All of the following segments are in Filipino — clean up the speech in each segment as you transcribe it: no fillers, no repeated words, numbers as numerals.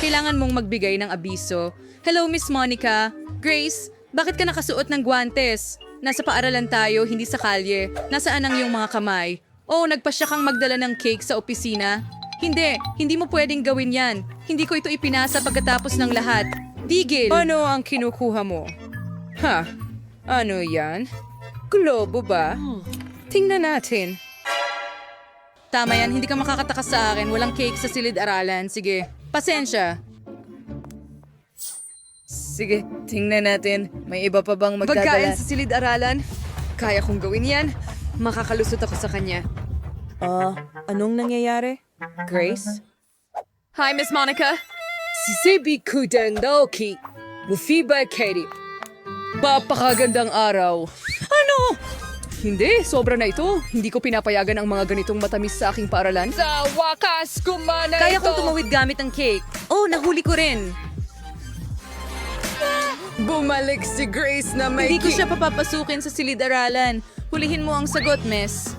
Kailangan mong magbigay ng abiso. Hello, Miss Monica. Grace, bakit ka nakasuot ng guwantes? Nasa paaralan tayo, hindi sa kalye. Nasaan ang iyong mga kamay? Oh, nagpasya kang magdala ng cake sa opisina? Hindi mo pwedeng gawin yan. Hindi ko ito ipinasa pagkatapos ng lahat. Tigil! Ano ang kinukuha mo? Ha? Ano yan? Globo ba? Tingnan natin. Tama yan, hindi ka makakatakas sa akin. Walang cake sa silid-aralan. Sige, pasensya. Sige, tingnan natin. May iba pa bang magdadala? Pagkain sa silid-aralan? Kaya kong gawin yan. Makakalusot ako sa kanya. Anong nangyayari? Grace? Hi, Miss Monica. Sisebi Kudandoki. Mufiba Katie. Papakagandang araw. Ano? Hindi, sobra na ito. Hindi ko pinapayagan ang mga ganitong matamis sa aking paaralan. Sa wakas, kumana Kaya kong tumawid gamit ang cake. Oh, nahuli ko rin. Bumalik si Grace na may Hindi ko siya papapasukin sa silid-aralan. Hulihin mo ang sagot, miss.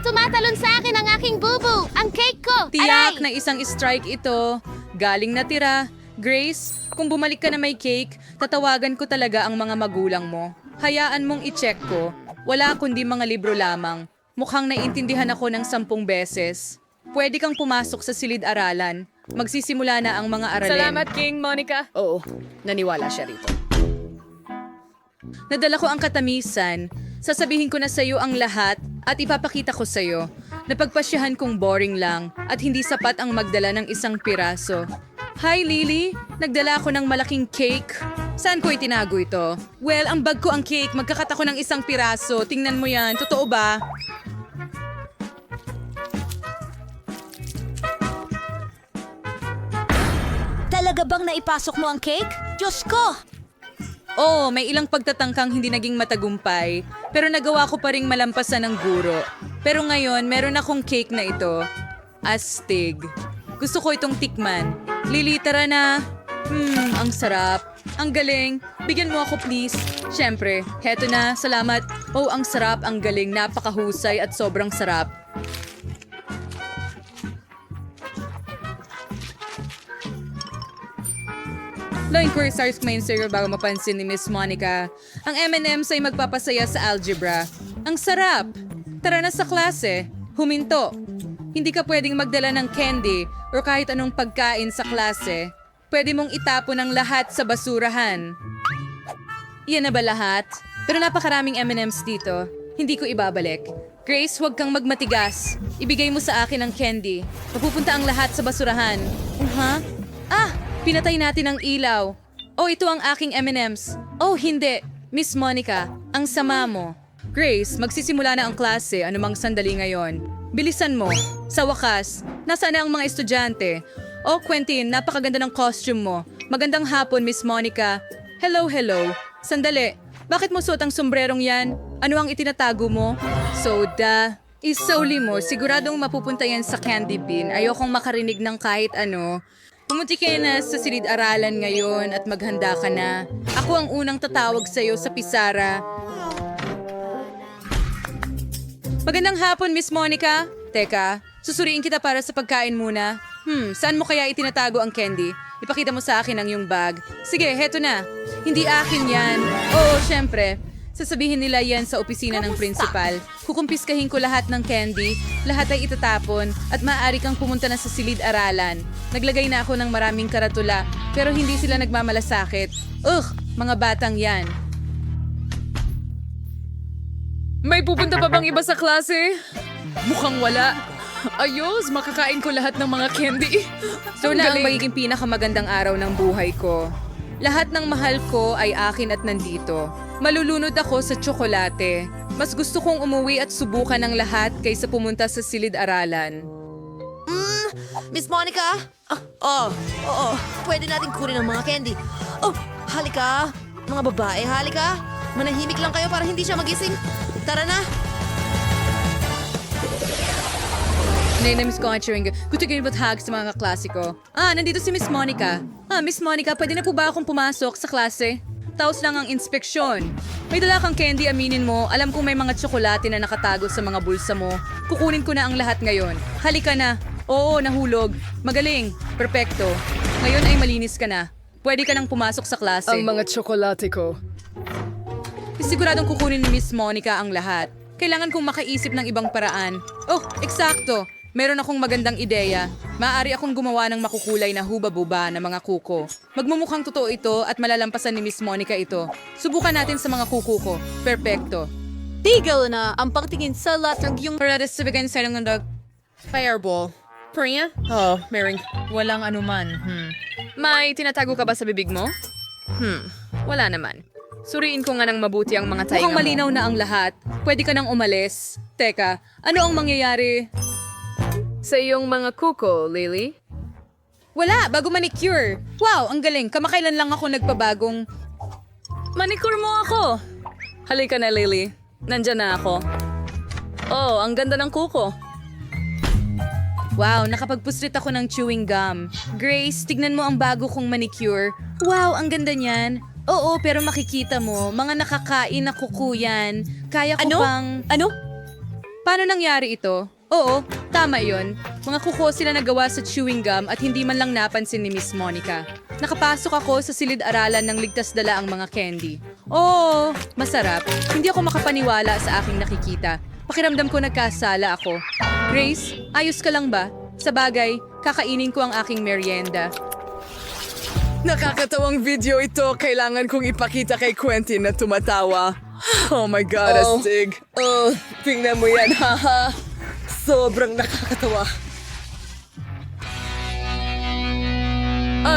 Tumatalon sa akin ang aking bubu! Ang cake ko! Tiyak Aray! na isang strike ito. Galing na tira. Grace, kung bumalik ka na may cake, tatawagan ko talaga ang mga magulang mo. Hayaan mong i-check ko. Wala kundi mga libro lamang. Mukhang naiintindihan ako ng 10 beses. Pwede kang pumasok sa silid-aralan. Magsisimula na ang mga aralin. Salamat, King Monica. Oo, naniwala siya rito. Nadala ko ang katamisan. Sasabihin ko na sa'yo ang lahat at ipapakita ko sa'yo. Napagpasyahan kong boring lang at hindi sapat ang magdala ng isang piraso. Hi, Lily! Nagdala ako ng malaking cake. Saan ko itinago ito? Well, ang bag ko ang cake. Magkakat ako ng isang piraso. Tingnan mo yan. Totoo ba? Talaga bang naipasok mo ang cake? Diyos ko! Oo, may ilang pagtatangkang hindi naging matagumpay, pero nagawa ko pa ring malampasan ng guro. Pero ngayon, meron akong cake na ito. Astig. Gusto ko itong tikman. Lili, tara na. Ang sarap. Ang galing. Bigyan mo ako, please. Siyempre, heto na. Salamat. Oh, ang sarap, ang galing. Napakahusay at sobrang sarap. Law inquiry starts main serial bago mapansin ni Miss Monica. Ang M&M's ay magpapasaya sa algebra. Ang sarap! Tara na sa klase. Huminto. Hindi ka pwedeng magdala ng candy o kahit anong pagkain sa klase. Pwede mong itapon ang lahat sa basurahan. Iyan na ba lahat? Pero napakaraming M&M's dito. Hindi ko ibabalik. Grace, huwag kang magmatigas. Ibigay mo sa akin ang candy. Mapupunta ang lahat sa basurahan. Pinatay natin ang ilaw. Oh, ito ang aking M&M's. Oh, hindi. Miss Monica, ang sama mo. Grace, magsisimula na ang klase anumang sandali ngayon. Bilisan mo. Sa wakas, nasaan na ang mga estudyante? Oh, Quentin, napakaganda ng costume mo. Magandang hapon, Miss Monica. Hello. Sandali, bakit mo suot ang sombrerong yan? Ano ang itinatago mo? Soda. Isauli mo, siguradong mapupunta yan sa candy bin. Ayokong makarinig ng kahit ano. Pumunti ka na sa silid-aralan ngayon at maghanda ka na. Ako ang unang tatawag sa'yo sa pisara. Magandang hapon, Miss Monica. Teka, susuriin kita para sa pagkain muna. Saan mo kaya itinatago ang candy? Ipakita mo sa akin ang iyong bag. Sige, heto na. Hindi akin yan. Oo, syempre. Sasabihin nila yan sa opisina ng principal. Kukumpiskahin ko lahat ng candy, lahat ay itatapon, at maaari kang pumunta na sa silid-aralan. Naglagay na ako ng maraming karatula, pero hindi sila nagmamalasakit. Mga batang yan. May pupunta pa bang iba sa klase? Mukhang wala. Ayos, makakain ko lahat ng mga candy. So Ang na ang galing. magiging pinakamagandang araw ng buhay ko. Lahat ng mahal ko ay akin at nandito. Malulunod ako sa tsokolate. Mas gusto kong umuwi at subukan ng lahat kaysa pumunta sa silid-aralan. Miss Monica? Oo. Pwede natin kunin ang mga candy. Oh, halika. Mga babae, halika. Manahimik lang kayo para hindi siya magising. Tara na. Name-namiss ko ang chewing. Gusto ko yung bathag sa mga klasiko. Nandito si Miss Monica. Miss Monica, pwede na po ba akong pumasok sa klase? Taos lang ang inspeksyon. May dala kang candy, aminin mo. Alam kong may mga tsokolate na nakatago sa mga bulsa mo. Kukunin ko na ang lahat ngayon. Halika na. Oo, nahulog. Magaling. Perpekto. Ngayon ay malinis ka na. Pwede ka nang pumasok sa klase. Ang mga tsokolate ko. Siguradong kukunin ni Miss Monica ang lahat. Kailangan kong makaisip ng ibang paraan. Oh, eksakto. Meron akong magandang ideya. Maaari akong gumawa ng makukulay na huba-buba na mga kuko. Magmumukhang totoo ito at malalampasan ni Miss Monica ito. Subukan natin sa mga kuko ko. Perpekto. Tigil na ang pagtingin sa latag yung... Para sa bigyan sa ng Fireball. Priya? Oh, Mering. Walang anuman. May tinatago ka ba sa bibig mo? Wala naman. Suriin ko nga ng mabuti ang mga tainga mukhang mo. malinaw na ang lahat. Pwede ka nang umalis. Teka, ano ang mangyayari? Sa iyong mga kuko, Lily? Wala, bago manicure. Wow, ang galing. Kamakailan lang ako nagpabagong... Manicure mo ako. Halika na, Lily. Nandyan na ako. Oh, ang ganda ng kuko. Wow, nakapagpuslit ako ng chewing gum. Grace, tignan mo ang bago kong manicure. Wow, ang ganda niyan. Oo, pero makikita mo, mga nakakain na kuko yan. Kaya ko pang... Ano? Paano nangyari ito? Oo, tama yon. Mga kuko sila nagawa sa chewing gum at hindi man lang napansin ni Miss Monica. Nakapasok ako sa silid-aralan ng ligtas dala ang mga candy. Oo, masarap. Hindi ako makapaniwala sa aking nakikita. Pakiramdam ko nagkasala ako. Grace, ayos ka lang ba? Sa bagay, kakainin ko ang aking merienda. Nakakatawang video ito. Kailangan kong ipakita kay Quentin na tumatawa. Oh my God, astig. Oh, tingnan mo yan, haha. Sobrang nakakatawa.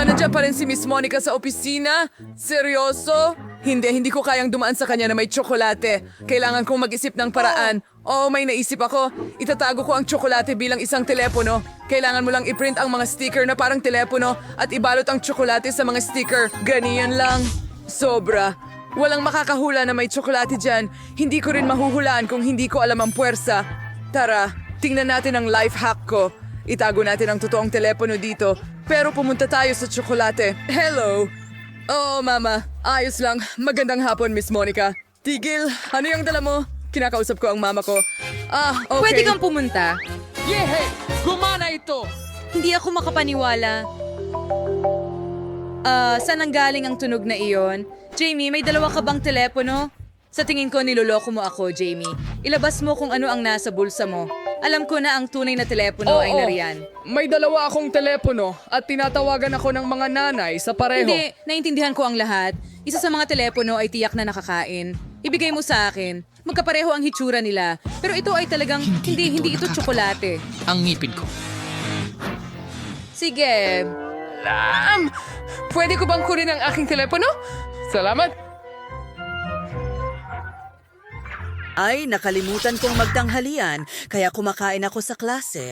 Nandiyan pa rin si Miss Monica sa opisina? Seryoso? Hindi ko kayang dumaan sa kanya na may tsokolate. Kailangan kong mag-isip ng paraan. Oh, may naisip ako. Itatago ko ang tsokolate bilang isang telepono. Kailangan mo lang i-print ang mga sticker na parang telepono at ibalot ang tsokolate sa mga sticker. Ganiyan lang. Sobra. Walang makakahula na may tsokolate dyan. Hindi ko rin mahuhulaan kung hindi ko alam ang puwersa. Tara, tingnan natin ang life hack ko. Itago natin ang totoong telepono dito. Pero pumunta tayo sa tsokolate. Hello! Oo, Mama. Ayos lang. Magandang hapon, Miss Monica. Tigil, ano yung dala mo? Kinakausap ko ang mama ko. Okay. Pwede kang pumunta. Yehe! Gumana ito! Hindi ako makapaniwala. Saan ang galing ang tunog na iyon? Jamie, may dalawa ka bang telepono? Sa tingin ko, niloloko mo ako, Jamie. Ilabas mo kung ano ang nasa bulsa mo. Alam ko na ang tunay na telepono ay nariyan. May dalawa akong telepono at tinatawagan ako ng mga nanay sa pareho. Hindi, naintindihan ko ang lahat. Isa sa mga telepono ay tiyak na nakakain. Ibigay mo sa akin. Magkapareho ang hitsura nila. Pero ito ay talagang, hindi ito tsokolate. Ang ngipin ko. Sige. Pwede ko bang kunin ang aking telepono? Salamat. Ay, nakalimutan kong magtanghalian, kaya kumakain ako sa klase.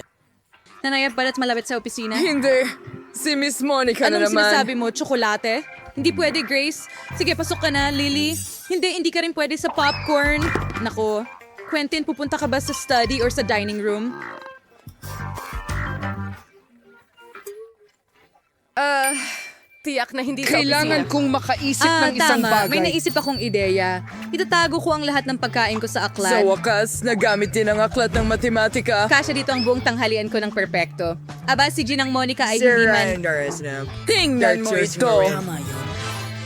Nanayap balat malapit sa opisina? Hindi. Si Miss Monica na Anong naman. sinasabi mo? Tsokolate? Hindi pwede, Grace. Sige, pasok ka na, Lily. Hindi ka rin pwede sa popcorn. Nako, Quentin, pupunta ka ba sa study or sa dining room? Tiyak na hindi Kailangan kong makaisip ng isang tama. bagay. May naisip akong ideya. Itatago ko ang lahat ng pagkain ko sa Sa aklat. wakas, nagamit din ang aklat ng matematika. Kasya dito ang buong tanghalian ko ng perpekto. Aba, si Ginang Monica ay hindi man... Tingnan mo ito. Tama yun.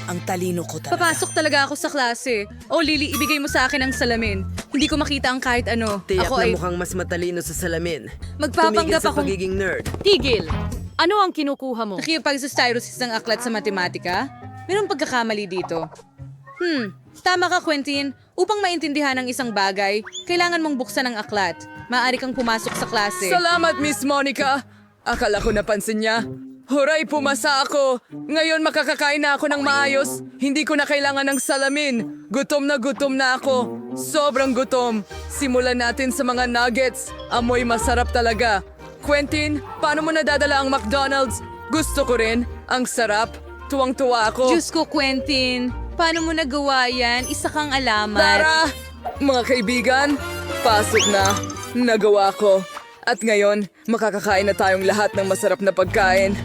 Ang talino ko talaga. Papasok talaga ako sa klase. Oh, Lily, ibigay mo sa akin ang salamin. Hindi ko makita ang kahit ano. Tiyak Ako na ay... mukhang mas matalino sa salamin. Magpapanggap Tumigil sa akong... pagiging nerd. Tigil! Ano ang kinukuha mo? Nakipagsastyrosis ng aklat sa matematika? Mayroong pagkakamali dito. Tama ka, Quentin. Upang maintindihan ang isang bagay, kailangan mong buksan ang aklat. Maaari kang pumasok sa klase. Salamat, Miss Monica. Akala ko napansin niya. Huray, pumasa ako. Ngayon makakakain na ako ng maayos. Hindi ko na kailangan ng salamin. Gutom na ako. Sobrang gutom. Simulan natin sa mga nuggets. Amoy masarap talaga. Quentin, paano mo nadadala ang McDonald's? Gusto ko rin. Ang sarap. Tuwang-tuwa ako. Diyos ko, Quentin. Paano mo nagawa yan? Isa kang alamat. Tara! Mga kaibigan, pasok na. Nagawa ko. At ngayon, makakakain na tayong lahat ng masarap na pagkain.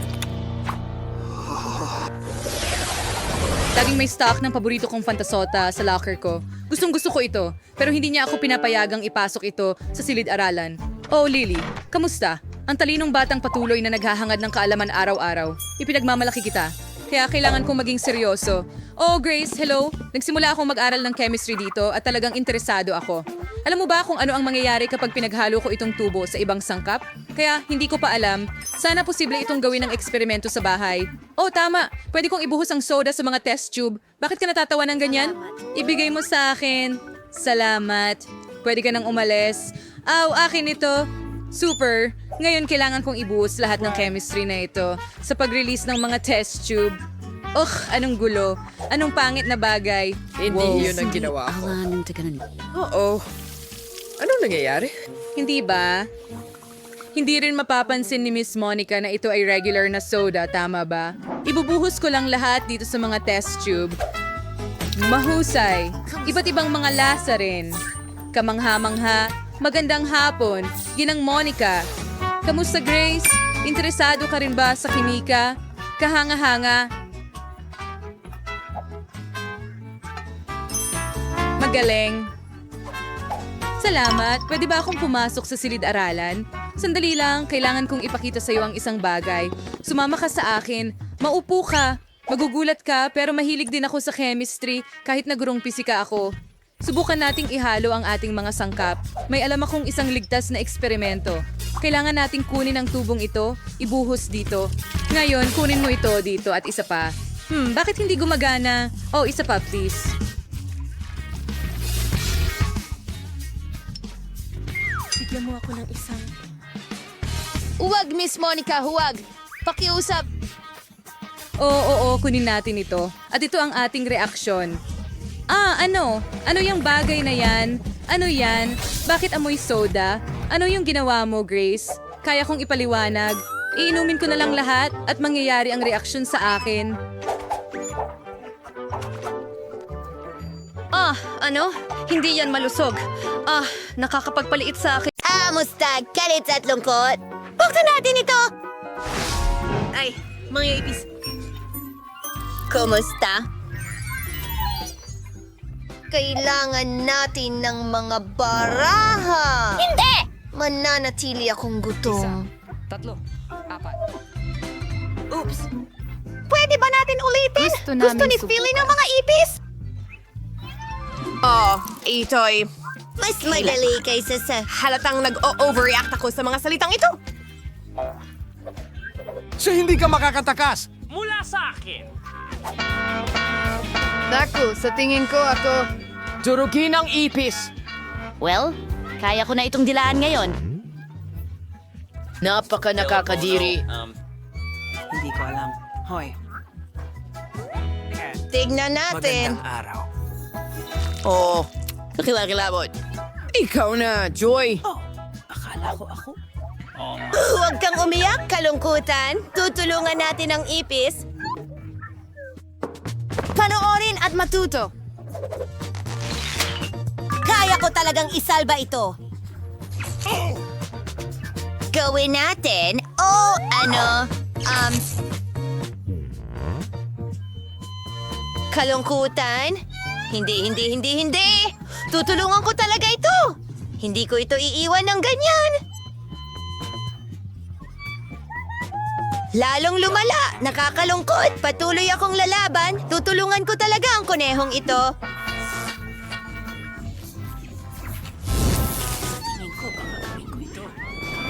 Laging may stock ng paborito kong fantasota sa locker ko. Gustong-gusto ko ito, pero hindi niya ako pinapayagang ipasok ito sa silid-aralan. Oh, Lily, kamusta? Ang talinong batang patuloy na naghahangad ng kaalaman araw-araw. Ipinagmamalaki kita. Kaya kailangan kong maging seryoso. Oh, Grace, hello. Nagsimula akong mag-aral ng chemistry dito at talagang interesado ako. Alam mo ba kung ano ang mangyayari kapag pinaghalo ko itong tubo sa ibang sangkap? Kaya hindi ko pa alam. Sana posible itong gawin ng eksperimento sa bahay. Oh, tama. Pwede kong ibuhos ang soda sa mga test tube. Bakit ka natatawa ng ganyan? Ibigay mo sa akin. Salamat. Pwede ka nang umalis. Aw, akin ito. Super. Ngayon kailangan kong ibuhos lahat ng chemistry na ito sa pag-release ng mga test tube. Anong gulo. Anong pangit na bagay. Hindi yun ang ginawa ko. Oo. Anong nangyayari? Hindi ba? Hindi rin mapapansin ni Miss Monica na ito ay regular na soda, tama ba? Ibubuhos ko lang lahat dito sa mga test tube. Mahusay. Iba't ibang mga lasa rin. Kamangha-mangha. Magandang hapon. Ginang Monica. Kamusta, Grace? Interesado ka rin ba sa kimika? Kahanga-hanga. Magaling. Salamat. Pwede ba akong pumasok sa silid-aralan? Sandali lang, kailangan kong ipakita sa iyo ang isang bagay. Sumama ka sa akin. Maupo ka. Magugulat ka, pero mahilig din ako sa chemistry kahit na gurong pisika ako. Subukan nating ihalo ang ating mga sangkap. May alam akong isang ligtas na eksperimento. Kailangan nating kunin ang tubong ito, ibuhos dito. Ngayon, kunin mo ito dito at isa pa. Bakit hindi gumagana? Oh, isa pa, please. Bigyan mo ako ng isang... Huwag, Miss Monica, huwag. Pakiusap. Oo, kunin natin ito. At ito ang ating reaksyon. Ano? Ano yung bagay na yan? Ano yan? Bakit amoy soda? Ano yung ginawa mo, Grace? Kaya kong ipaliwanag. Iinumin ko na lang lahat at mangyayari ang reaksyon sa akin. Ano? Hindi yan malusog. Nakakapagpaliit sa akin. Mustag, kalit at lungkot. Buksan natin ito! Ay, mga ipis. Kumusta? Kailangan natin ng mga baraha. Hindi! Mananatili akong gutom. 3, 4. Oops. Pwede ba natin ulitin? Gusto ni Philly ng mga ipis? Ito'y Mas madali kaysa sa... halatang nag-overreact ako sa mga salitang ito. So hindi ka makakatakas. Naku, sa tingin ko ako... Durugin ang ipis. Well, kaya ko na itong dilaan ngayon. Napaka nakakadiri. Hindi ko alam. Hoy, Tignan natin. Araw. Kakilakilabot. Ikaw na, Joy. Huwag kang umiyak, kalungkutan. Tutulungan natin ang ipis. Panoorin at matuto. Kaya ko talagang isalba ito. Gawin natin. Kalungkutan? Hindi. Tutulungan ko talaga ito. Hindi ko ito iiwan ng ganyan. Lalong lumala, nakakalungkot, patuloy akong lalaban, tutulungan ko talaga ang kunehong ito.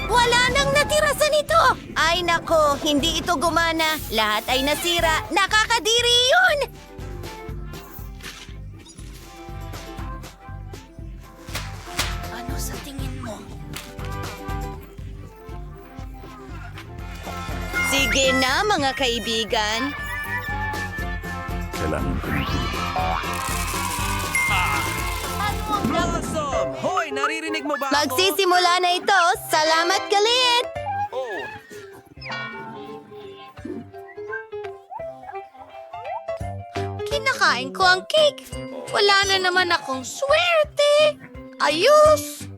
Wala nang natira sa nito! Ay nako, hindi ito gumana. Lahat ay nasira. Nakakadiri yun! Ano sa tingin mo? Sige na, mga kaibigan. Kailangan ko ng Blossom! Hoy, naririnig mo ba ako? Magsisimula na ito. Salamat, Galit! Kinakain ko ang cake. Wala na naman akong swerte. Ayos!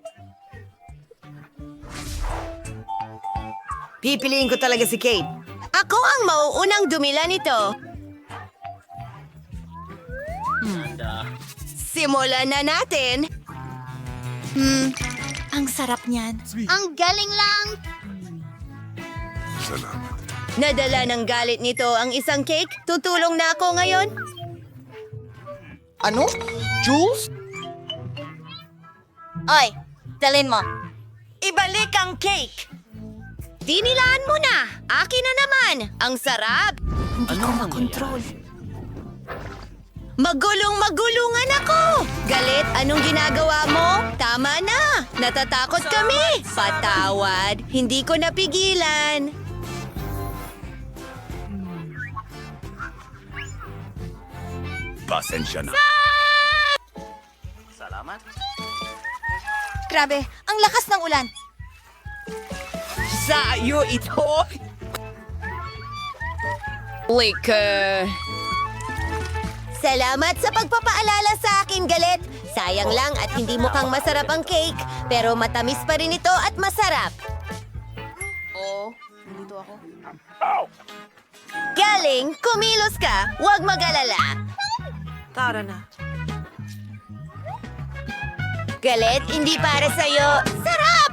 Pipiliin ko talaga si Kate. Ako ang mauunang dumila nito. Simulan na natin. Ang sarap niyan. Ang galing lang. Nadala ng galit nito ang isang cake. Tutulong na ako ngayon. Ano? Jules? Oy, dalin mo. Ibalik ang cake. Dinilaan mo na. Akin na naman. Ang sarap. Hindi ko makontrol. Magulong-magulungan ako! Galit, anong ginagawa mo? Tama na! Natatakot kami! Patawad, hindi ko napigilan. Pasensya na. Grabe, ang lakas ng ulan. Sa'yo ito! Salamat sa pagpapaalala sa akin, Galit. Sayang lang at hindi mukhang masarap ang cake, pero matamis pa rin ito at masarap. Galing, kumilos ka. Huwag mag-alala. Tara na. Galit, hindi para sa'yo. Sarap!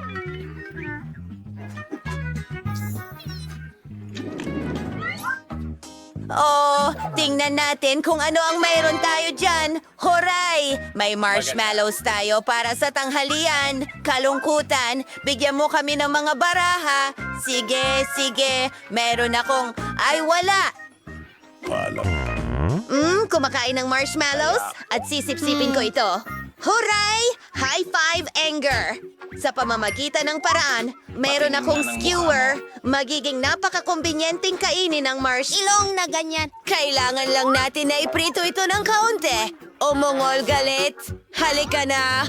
Oh, tingnan natin kung ano ang mayroon tayo dyan. Horay! May marshmallows tayo para sa tanghalian. Kalungkutan, bigyan mo kami ng mga baraha. Sige, sige. Meron akong... Ay, wala! Kumakain ng marshmallows at sisip-sipin ko ito. Huray! High five, anger! Sa pamamagitan ng paraan, meron akong skewer. Magiging napakakumbinyenteng kainin ng ilong na ganyan. Kailangan lang natin na iprito ito ng kaunti. O mongol galit, halika na!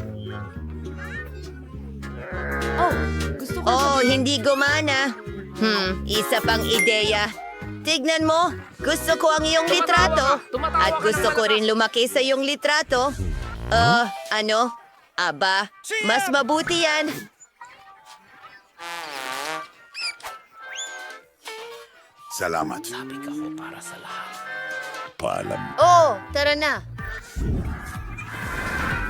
Oh, hindi gumana. Isa pang ideya. Tignan mo, gusto ko ang iyong litrato. At gusto ko rin lumaki sa iyong litrato. Ano? Aba, mas mabuti yan. Salamat. Sabi ka ko para sa lahat. Paalam. Oh, tara na.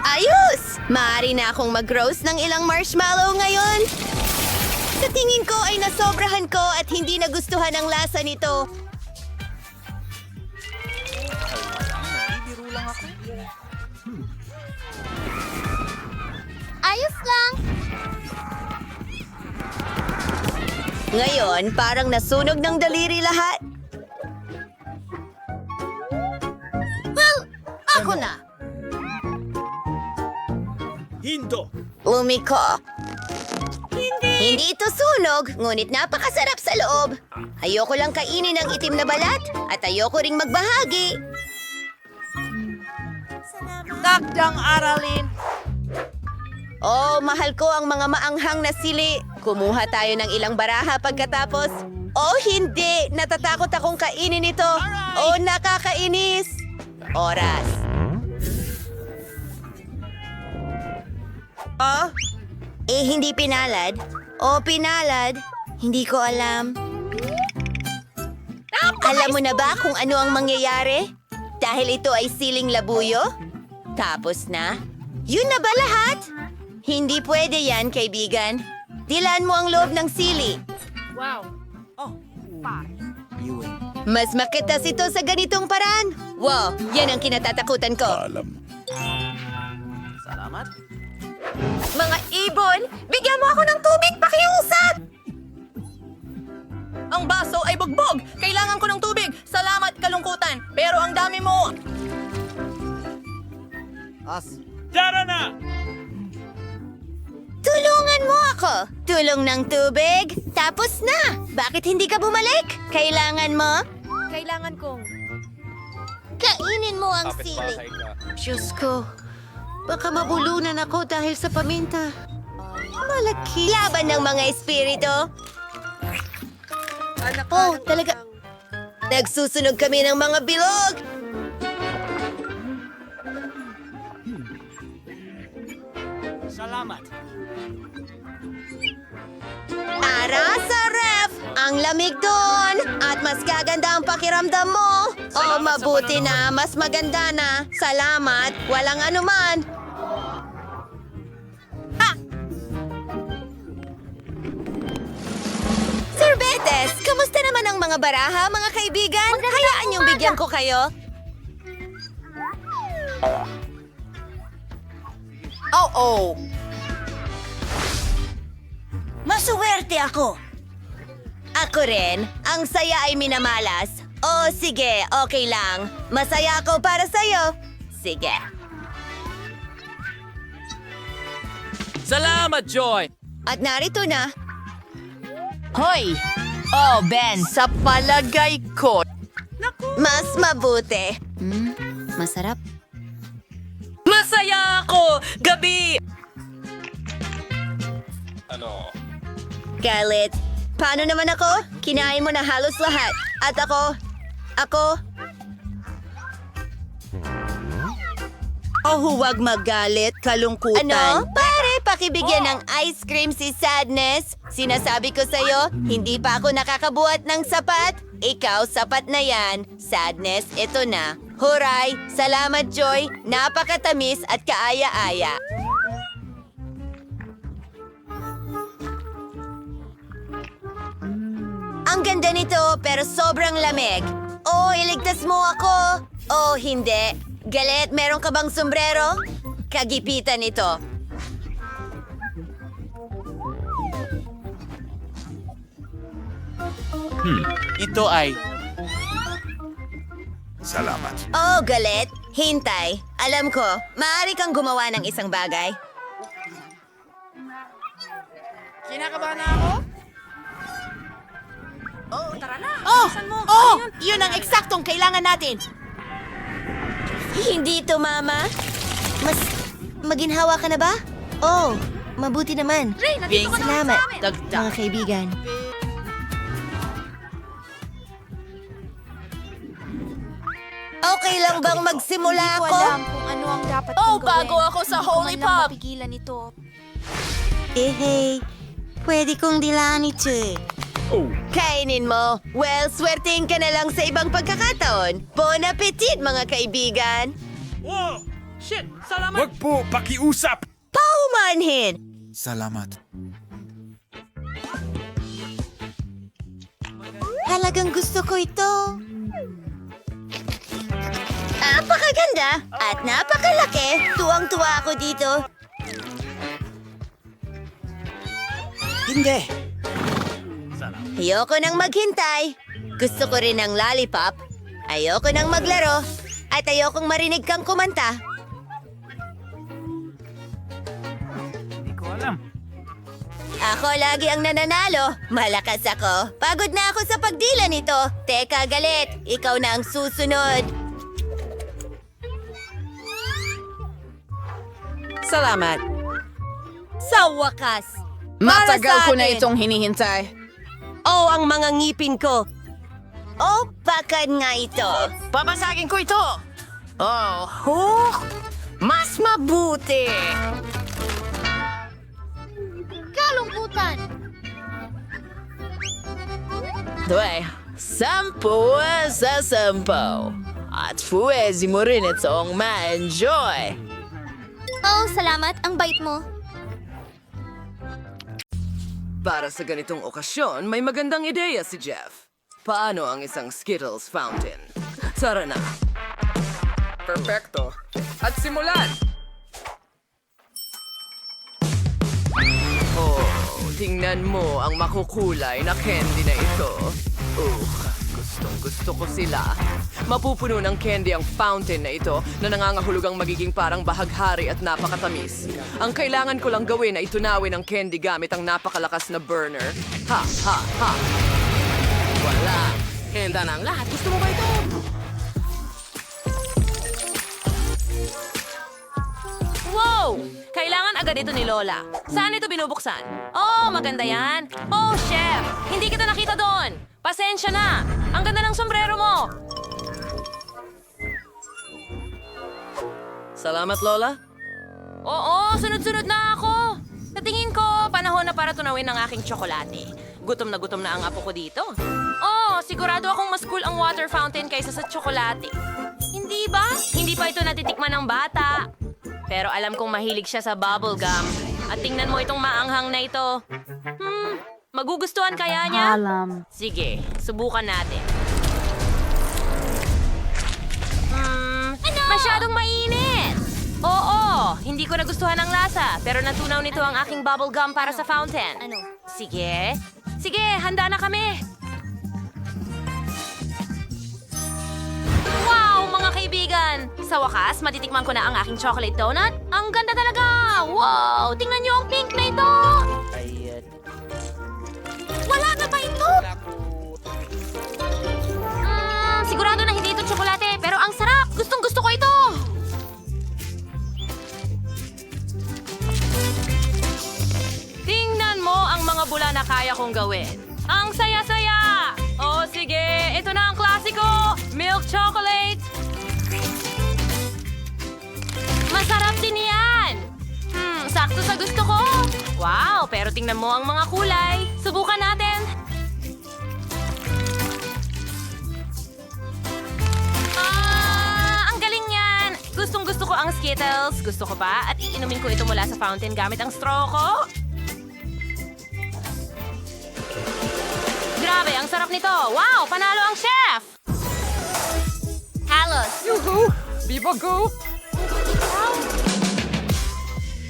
Ayos! Maaari na akong mag-roast ng ilang marshmallow ngayon. Sa tingin ko ay nasobrahan ko at hindi nagustuhan ang lasa nito. Ayos lang. Ngayon, parang nasunog ng daliri lahat. Well, ako na. Hindo. Umiko. Hindi ito sunog, ngunit napakasarap sa loob. Ayoko lang kainin ang itim na balat at ayoko ring magbahagi. Takdang aralin. Oh, mahal ko ang mga maanghang na sili. Kumuha tayo ng ilang baraha pagkatapos. Oh, hindi! Natatakot akong kainin ito. Oh, nakakainis. Oras. Oh? Hindi pinalad. Oh, pinalad. Hindi ko alam. Alam mo na ba kung ano ang mangyayari? Dahil ito ay siling labuyo? Tapos na? Yun na ba lahat? Hindi pwede yan, kaibigan. Dilaan mo ang loob ng sili. Mas makitas ito sa ganitong paraan. Wow, yan ang kinatatakutan ko. Paalam. Mga ibon, bigyan mo ako ng tubig, pakiusap! Ang baso ay bugbog! Kailangan ko ng tubig! Salamat, kalungkutan! Pero ang dami mo... Tulungan mo ako! Tulong ng tubig, tapos na! Bakit hindi ka bumalik? Kailangan mo? Kailangan kong... Kainin mo ang sili. Diyos ko, baka mabulunan ako dahil sa paminta. Malaki. Laban ng mga espiritu. Oh, talaga. Nagsusunog kami ng mga bilog. Salamat. Tara sa ref! Ang lamig doon! At mas gaganda ang pakiramdam mo! Oh, mabuti na! Mas maganda na! Salamat! Walang anuman! Sorbetes! Kamusta naman ang mga baraha, mga kaibigan? Hayaan niyong bigyan ko kayo. Oh. Masuwerte ako. Ako rin. Ang saya ay minamalas. Oh, sige. Okay lang. Masaya ako para sa'yo. Sige. Salamat, Joy! At narito na. Hoy! Oh, Ben! Sa palagay ko, Mas mabuti. Masarap. Masaya ako! Gabi! Galit. Paano naman ako? Kinain mo na halos lahat. At ako... Oh, huwag magalit, kalungkutan. Ano? Pare, pakibigyan ng ice cream si Sadness. Sinasabi ko sa'yo, hindi pa ako nakakabuhat ng sapat. Ikaw, sapat na yan. Sadness, ito na. Huray! Salamat, Joy. Napakatamis at kaaya-aya. Ang ganda nito, pero sobrang lamig. Oh, iligtas mo ako. Oh, hindi. Galit, meron ka bang sombrero? Kagipitan ito. Ito ay... Salamat. Oh, galit. Hintay. Alam ko, maaari kang gumawa ng isang bagay. yun ang eksaktong kailangan natin. Hindi ito, Mama. Maginhawa ka na ba? Oh, mabuti naman. Salamat, mga kaibigan. Okay lang bang magsimula ako? kung ano ang dapat Oh, kong gawin. bago ako sa Holy Hindi ko man lang Pop. mapigilan ito. Hey, pwede kong dilaan ito eh. Kainin mo. Well, swertein ka na lang sa ibang pagkakataon. Bon appetit, mga kaibigan. Wag po, pakiusap! Paumanhin! Salamat. Talagang gusto ko ito. Napakaganda at napakalaki. Tuwang-tuwa ako dito. Hindi. Ayoko nang maghintay. Gusto ko rin ng lollipop. Ayoko nang maglaro. At ayokong marinig kang kumanta. Ako lagi ang nananalo. Malakas ako. Pagod na ako sa pagdila nito. Teka, galit. Ikaw na ang susunod. Salamat. Sa wakas. Matagal ko na atin. itong hinihintay. Oh, ang mga ngipin ko. Oh, bakad nga ito. Babasagin ko ito. Oh, mas mabuti. Kalungkutan! Dwe, 10 sa 10. At pwede mo rin itong ma-enjoy. Oh, salamat. Ang bait mo. Para sa ganitong okasyon, may magandang ideya si Jeff. Paano ang isang Skittles fountain? Tara na. Perfecto. At simulan! Oh, tingnan mo ang makukulay na candy na ito. Gustong-gusto ko sila. Mapupuno ng candy ang fountain na ito na nangangahulugang magiging parang bahaghari at napakatamis. Ang kailangan ko lang gawin ay tunawin ang candy gamit ang napakalakas na burner. Ha, ha, ha! Wala. Henda na ang lahat. Gusto mo ba ito? Wow! Kailangan agad ito ni Lola. Saan ito binubuksan? Oh, maganda yan. Oh, chef! Hindi kita nakita doon. Pasensya na. Ang ganda ng sombrero mo. Salamat, Lola. Oo, sunod-sunod na ako. Sa tingin ko, panahon na para tunawin ang aking tsokolate. Gutom na ang apo ko dito. Oh, sigurado akong mas cool ang water fountain kaysa sa tsokolate. Hindi ba? Hindi pa ito natitikman ng bata. Pero alam kong mahilig siya sa bubble gum. At tingnan mo itong maanghang na ito. Magugustuhan kaya niya? Sige, subukan natin. Masyadong mainit! Oo, hindi ko nagustuhan ang lasa, pero natunaw nito ang aking bubble gum para sa fountain. Ano? Sige, handa na kami. Wow, mga kaibigan! Sa wakas, matitikman ko na ang aking chocolate donut. Ang ganda talaga! Wow! Tingnan niyo ang pink na ito! Wala na ba ito? Sigurado na hindi ito tsokolate, pero ang sarap! Gustong-gusto ko ito! Tingnan mo ang mga bula na kaya kong gawin. Ang saya-saya! O sige, ito na ang klasiko! Milk chocolate! Masarap din yan! Sakto sa gusto ko! Wow, pero tingnan mo ang mga kulay. Subukan natin. Ang galing yan! Gustong-gusto ko ang Skittles. Gusto ko pa at iinumin ko ito mula sa fountain gamit ang straw ko. Grabe, ang sarap nito. Wow, panalo ang chef! Halos. Yuhu! Viva go!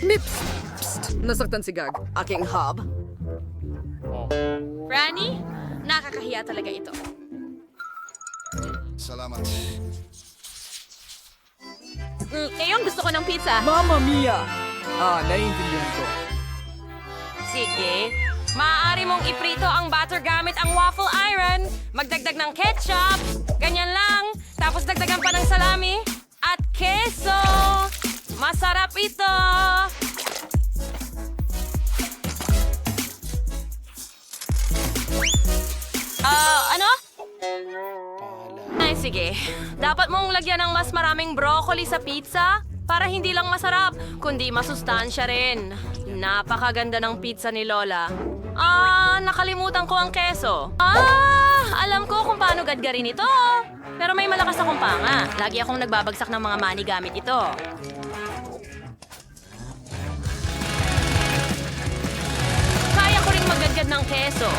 Mips! Psst! Nasaktan si Gag. Aking hub. Franny, nakakahiya talaga ito. Salamat. Ngayon gusto ko ng pizza. Mamma mia! Naiintindihan ko. Sige. Maaari mong iprito ang batter gamit ang waffle iron. Magdagdag ng ketchup. Ganyan lang. Tapos dagdagan pa ng salami. At keso. Masarap ito. Ano? Ay, sige. Dapat mong lagyan ng mas maraming broccoli sa pizza para hindi lang masarap, kundi masustansya rin. Napakaganda ng pizza ni Lola. Nakalimutan ko ang keso. Alam ko kung paano gadgarin ito. Pero may malakas akong panga. Lagi akong nagbabagsak ng mga mani gamit ito. Kaya ko ring maggadgad ng keso.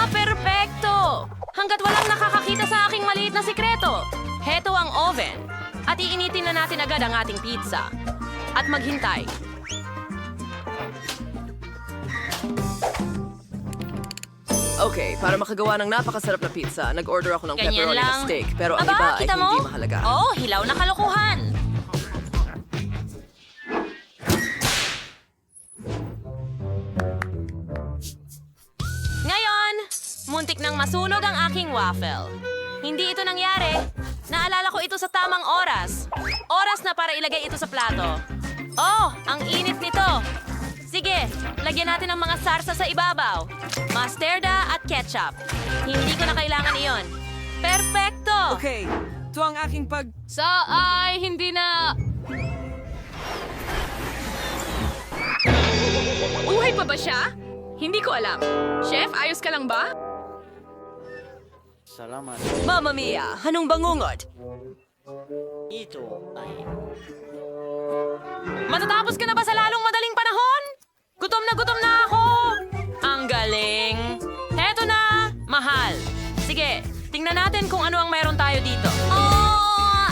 Perpekto! Hanggat walang nakakakita sa aking maliit na sikreto. Heto ang oven. At iinitin na natin agad ang ating pizza. At maghintay. Okay, para makagawa ng napakasarap na pizza, nag-order ako ng Ganyan pepperoni lang. na steak. Pero ang Aba, iba ay kita mo? hindi mahalaga. Oh, hilaw na kalokohan. Ngayon, muntik nang masunog ang aking waffle. Hindi ito nangyari. Naalala ko ito sa tamang oras. Oras na para ilagay ito sa plato. Oh, ang init nito. Sige, lagyan natin ng mga sarsa sa ibabaw. Mostarda at ketchup. Hindi ko na kailangan iyon. Perpekto! Okay, ito ang aking Hindi na... Buhay pa ba siya? Hindi ko alam. Chef, ayos ka lang ba? Salamat. Mamma mia, anong bangungot? Ito ay... Matatapos ka na ba sa lalong madaling panahon? Gutom na ako! Ang galing! Heto na, mahal. Sige, tingnan natin kung ano ang meron tayo dito.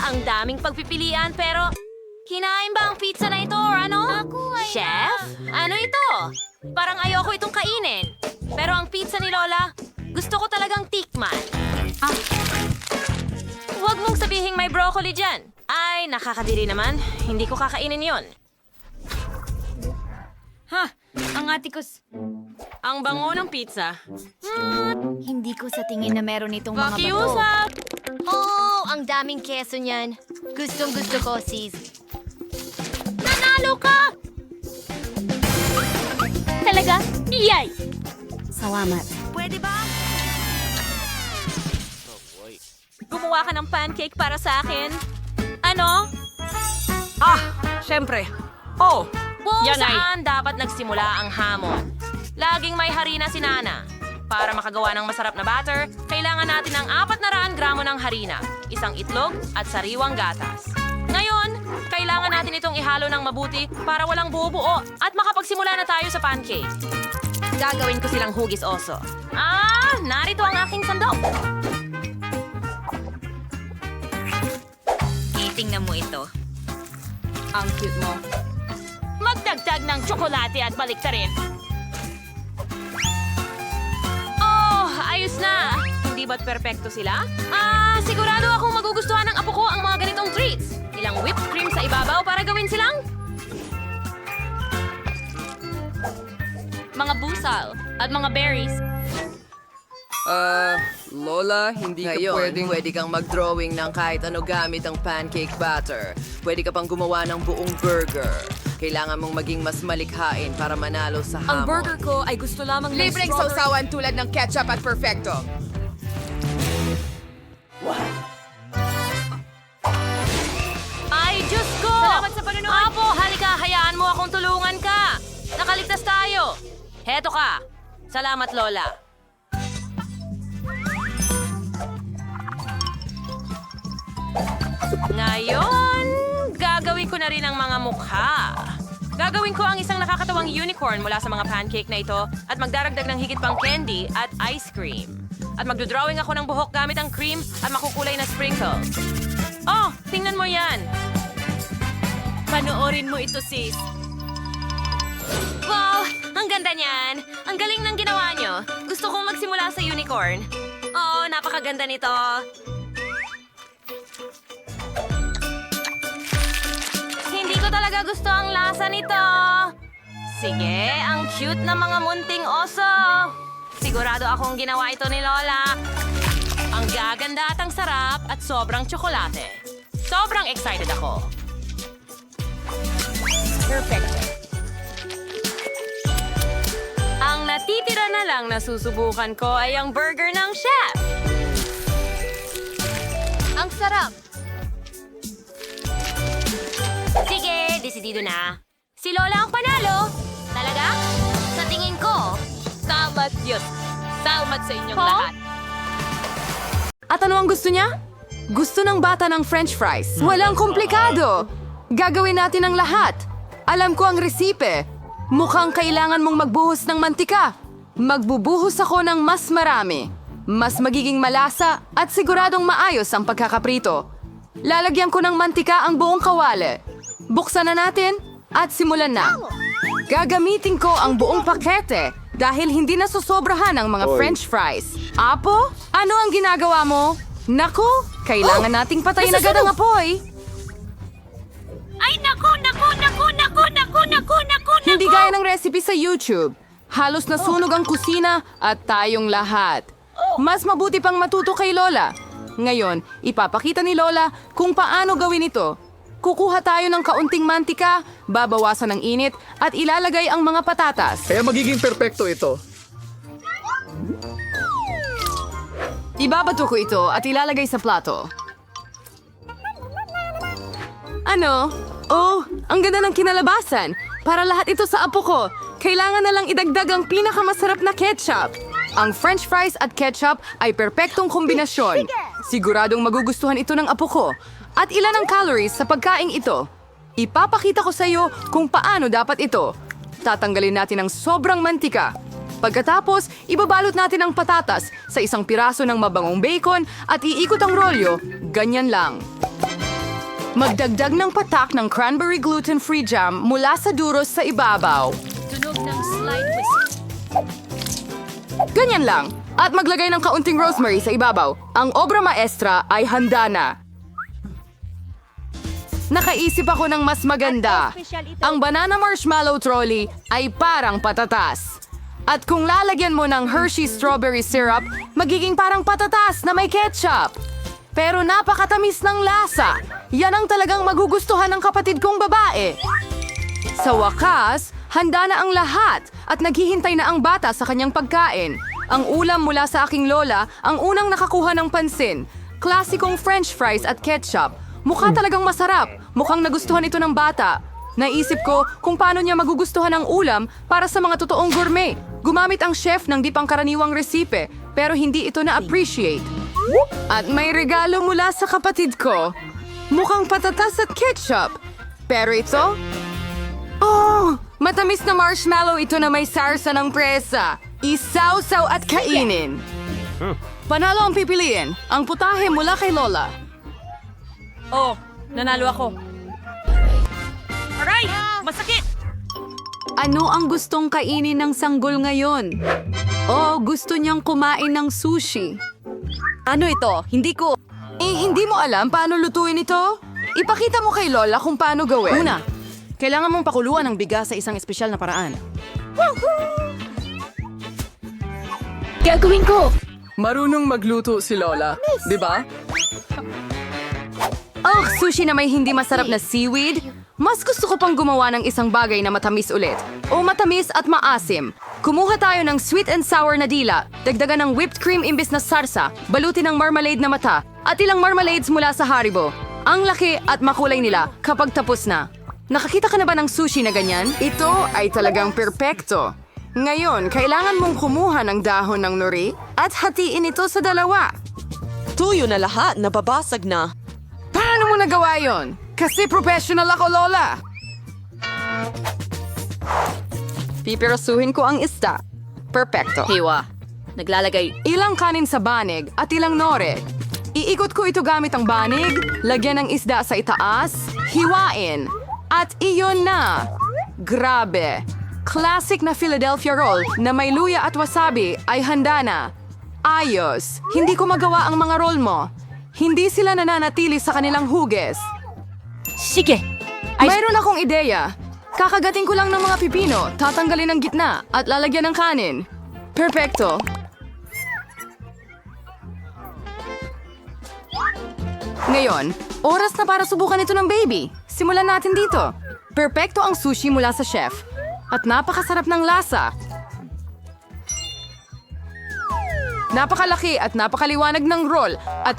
Ang daming pagpipilian pero... Kinain ba ang pizza na ito or ano? Chef? Ano ito? Parang ayoko itong kainin. Pero ang pizza ni Lola, gusto ko talagang tikman. Huwag mong sabihing may broccoli dyan. Ay, nakakadiri naman. Hindi ko kakainin yon. Ang atikos. Ang bango ng pizza. Hindi ko sa tingin na meron itong mga bato. Pakiusap! Oh, ang daming keso niyan. Gustong-gusto ko, sis. Nanalo ka! Talaga? Iyay! Salamat. Pwede ba? Gumawa ka ng pancake para sa akin. Ano? Siyempre. Oh! Kung saan dapat nagsimula ang hamon. Laging may harina si Nana. Para makagawa ng masarap na batter, kailangan natin ng 400 gramo ng harina, isang itlog at sariwang gatas. Ngayon, kailangan natin itong ihalo ng mabuti para walang buo-buo at makapagsimula na tayo sa pancake. Gagawin ko silang hugis oso. Narito ang aking sandok. Titingnan mo ito. Ang cute mo. Magdagdag ng tsokolate at baliktarin. Oh, ayos na. Hindi ba't perpekto sila? Sigurado akong magugustuhan ng apo ko ang mga ganitong treats. Ilang whipped cream sa ibabaw para gawin silang mga busal at mga berries. Lola, hindi ka pwedeng... Pwede kang mag-drawing ng kahit ano gamit ang pancake batter. Pwede ka pang gumawa ng buong burger. Kailangan mong maging mas malikhain para manalo sa hamon. Ang burger ko ay gusto lamang ng Libreng strawberry. sausawan tulad ng ketchup at perfecto. Ay, Diyos ko! Salamat sa panonood! Apo, halika, hayaan mo akong tulungan ka! Nakaligtas tayo! Heto ka! Salamat, Lola. Ngayon, gagawin ko na rin ang mga mukha. Gagawin ko ang isang nakakatawang unicorn mula sa mga pancake na ito at magdaragdag ng higit pang candy at ice cream. At magdodrawing ako ng buhok gamit ang cream at makukulay na sprinkles. Oh, tingnan mo yan! Panoorin mo ito, sis. Wow! Ang ganda niyan! Ang galing ng ginawa nyo. Gusto kong magsimula sa unicorn. Oo, napakaganda nito. Hindi ko talaga gusto ang lasa nito. Sige, ang cute na mga munting oso. Sigurado akong ginawa ito ni Lola. Ang gaganda at ang sarap at sobrang tsokolate. Sobrang excited ako. Perfect. Ang natitira na lang na susubukan ko ay ang burger ng chef. Ang sarap. Sige, desidido na. Si Lola ang panalo. Talaga? Sa tingin ko. Salamat, Diyos. Salamat sa inyong lahat. At ano ang gusto niya? Gusto ng bata ng french fries. Walang komplikado. Gagawin natin ang lahat. Alam ko ang resipe. Mukhang kailangan mong magbuhos ng mantika. Magbubuhos ako ng mas marami. Mas magiging malasa at siguradong maayos ang pagkakaprito. Lalagyan ko ng mantika ang buong kawali. Buksan na natin at simulan na. Gagamitin ko ang buong pakete dahil hindi nasusobrahan ang mga french fries. Apo, ano ang ginagawa mo? Naku, kailangan nating patayin agad ang apoy. Ay, naku! Hindi gaya ng recipe sa YouTube. Halos nasunog ang kusina at tayong lahat. Mas mabuti pang matuto kay Lola. Ngayon, ipapakita ni Lola kung paano gawin ito. Kukuha tayo ng kaunting mantika, babawasan ng init, at ilalagay ang mga patatas. Kaya magiging perpekto ito. Ibabato ko ito at ilalagay sa plato. Ano? Oh, ang ganda ng kinalabasan. Para lahat ito sa apo ko, kailangan na lang idagdag ang pinakamasarap na ketchup. Ang french fries at ketchup ay perpektong kombinasyon. Siguradong magugustuhan ito ng apo ko. At ilan ang calories sa pagkaing ito? Ipapakita ko sa iyo kung paano dapat ito. Tatanggalin natin ang sobrang mantika. Pagkatapos, ibabalot natin ang patatas sa isang piraso ng mabangong bacon at iikot ang rolyo. Ganyan lang. Magdagdag ng patak ng cranberry gluten-free jam mula sa duros sa ibabaw. Tunog ng slide whistle. Ganyan lang. At maglagay ng kaunting rosemary sa ibabaw. Ang obra maestra ay handa na. Nakaisip ako ng mas maganda. Ang banana marshmallow trolley ay parang patatas. At kung lalagyan mo ng Hershey strawberry syrup, magiging parang patatas na may ketchup. Pero napakatamis ng lasa. Yan ang talagang magugustuhan ng kapatid kong babae. Sa wakas, handa na ang lahat at naghihintay na ang bata sa kanyang pagkain. Ang ulam mula sa aking lola ang unang nakakuha ng pansin. Klasikong french fries at ketchup. Mukha talagang masarap. Mukhang nagustuhan ito ng bata. Naisip ko kung paano niya magugustuhan ang ulam para sa mga totoong gourmet. Gumamit ang chef ng di pangkaraniwang resipe, pero hindi ito na-appreciate. At may regalo mula sa kapatid ko. Mukhang patatas at ketchup. Pero ito? Oh, Matamis na marshmallow ito na may sarsa ng presa. Isawsaw at kainin. Panalo ang pipiliin. Ang putahe mula kay Lola. Oh, nanalo ako. Aray! Masakit! Ano ang gustong kainin ng sanggol ngayon? Oh, gusto niyang kumain ng sushi. Ano ito? Hindi ko... Hindi mo alam paano lutuin ito? Ipakita mo kay Lola kung paano gawin. Una, kailangan mong pakuluan ang bigas sa isang espesyal na paraan. Gagawin ko! Marunong magluto si Lola, di ba? Oh, sushi na may hindi masarap na seaweed? Mas gusto ko pang gumawa ng isang bagay na matamis ulit. O matamis at maasim. Kumuha tayo ng sweet and sour na dila, dagdagan ng whipped cream imbis na sarsa, balutin ng marmalade na mata, at ilang marmalades mula sa Haribo. Ang laki at makulay nila kapag tapos na. Nakakita ka na ba ng sushi na ganyan? Ito ay talagang perpekto. Ngayon, kailangan mong kumuha ng dahon ng nori at hatiin ito sa dalawa. Tuyo na lahat, nababasag na. Paano mo nagawa yon? Kasi professional ako, Lola. Pipirasuhin ko ang isda. Perpekto. Hiwa. Naglalagay. Ilang kanin sa banig at ilang nore. Iikot ko ito gamit ang banig, lagyan ng isda sa itaas, hiwain, at iyon na. Grabe. Classic na Philadelphia roll na may luya at wasabi ay handa na. Ayos. Hindi ko magawa ang mga roll mo. Hindi sila nananatili sa kanilang huges. Sige. Mayroon akong ideya. Kakagating ko lang ng mga pipino, tatanggalin ang gitna, at lalagyan ng kanin. Perfecto. Ngayon, oras na para subukan ito ng baby. Simulan natin dito. Perfecto ang sushi mula sa chef. At napakasarap ng lasa. Napakalaki at napakaliwanag ng roll. At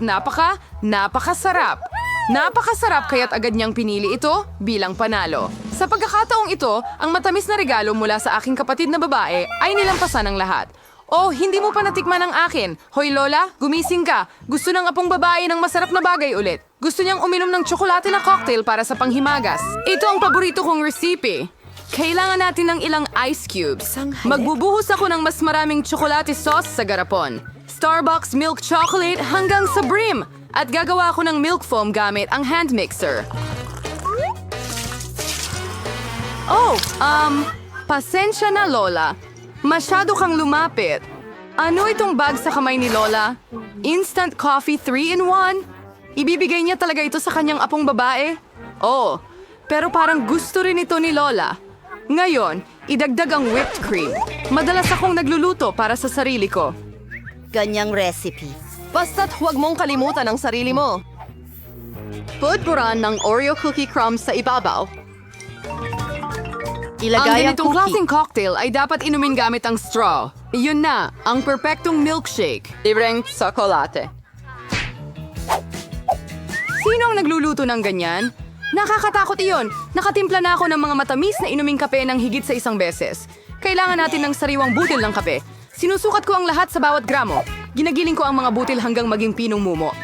napakasarap. Napakasarap kaya't agad niyang pinili ito bilang panalo. Sa pagkakataong ito, ang matamis na regalo mula sa aking kapatid na babae ay nilampasan ng lahat. Oh, hindi mo pa natikman ang akin. Hoy Lola, gumising ka. Gusto ng apong babae ng masarap na bagay ulit. Gusto niyang uminom ng tsokolate na cocktail para sa panghimagas. Ito ang paborito kong recipe. Kailangan natin ng ilang ice cubes. Magbubuhos ako ng mas maraming tsokolate sauce sa garapon. Starbucks milk chocolate hanggang sa brim. At gagawa ako ng milk foam gamit ang hand mixer. Oh, pasensya na Lola. Masyado kang lumapit. Ano itong bag sa kamay ni Lola? Instant coffee 3-in-1? Ibibigay niya talaga ito sa kanyang apong babae? Oh, pero parang gusto rin ito ni Lola. Ngayon, idagdag ang whipped cream. Madalas akong nagluluto para sa sarili ko. Ganyang recipe. Basta't huwag mong kalimutan ang sarili mo. Pudpuran ng Oreo cookie crumbs sa ibabaw. Ilagay Ang ganitong klaseng cocktail ay dapat inumin gamit ang straw. Iyon na, ang perpektong milkshake. Libreng tsokolate. Sino ang nagluluto ng ganyan? Nakakatakot iyon. Nakatimpla na ako ng mga matamis na inuming kape ng higit sa isang beses. Kailangan natin ng sariwang butil ng kape. Sinusukat ko ang lahat sa bawat gramo. Ginagiling ko ang mga butil hanggang maging pinong mumo.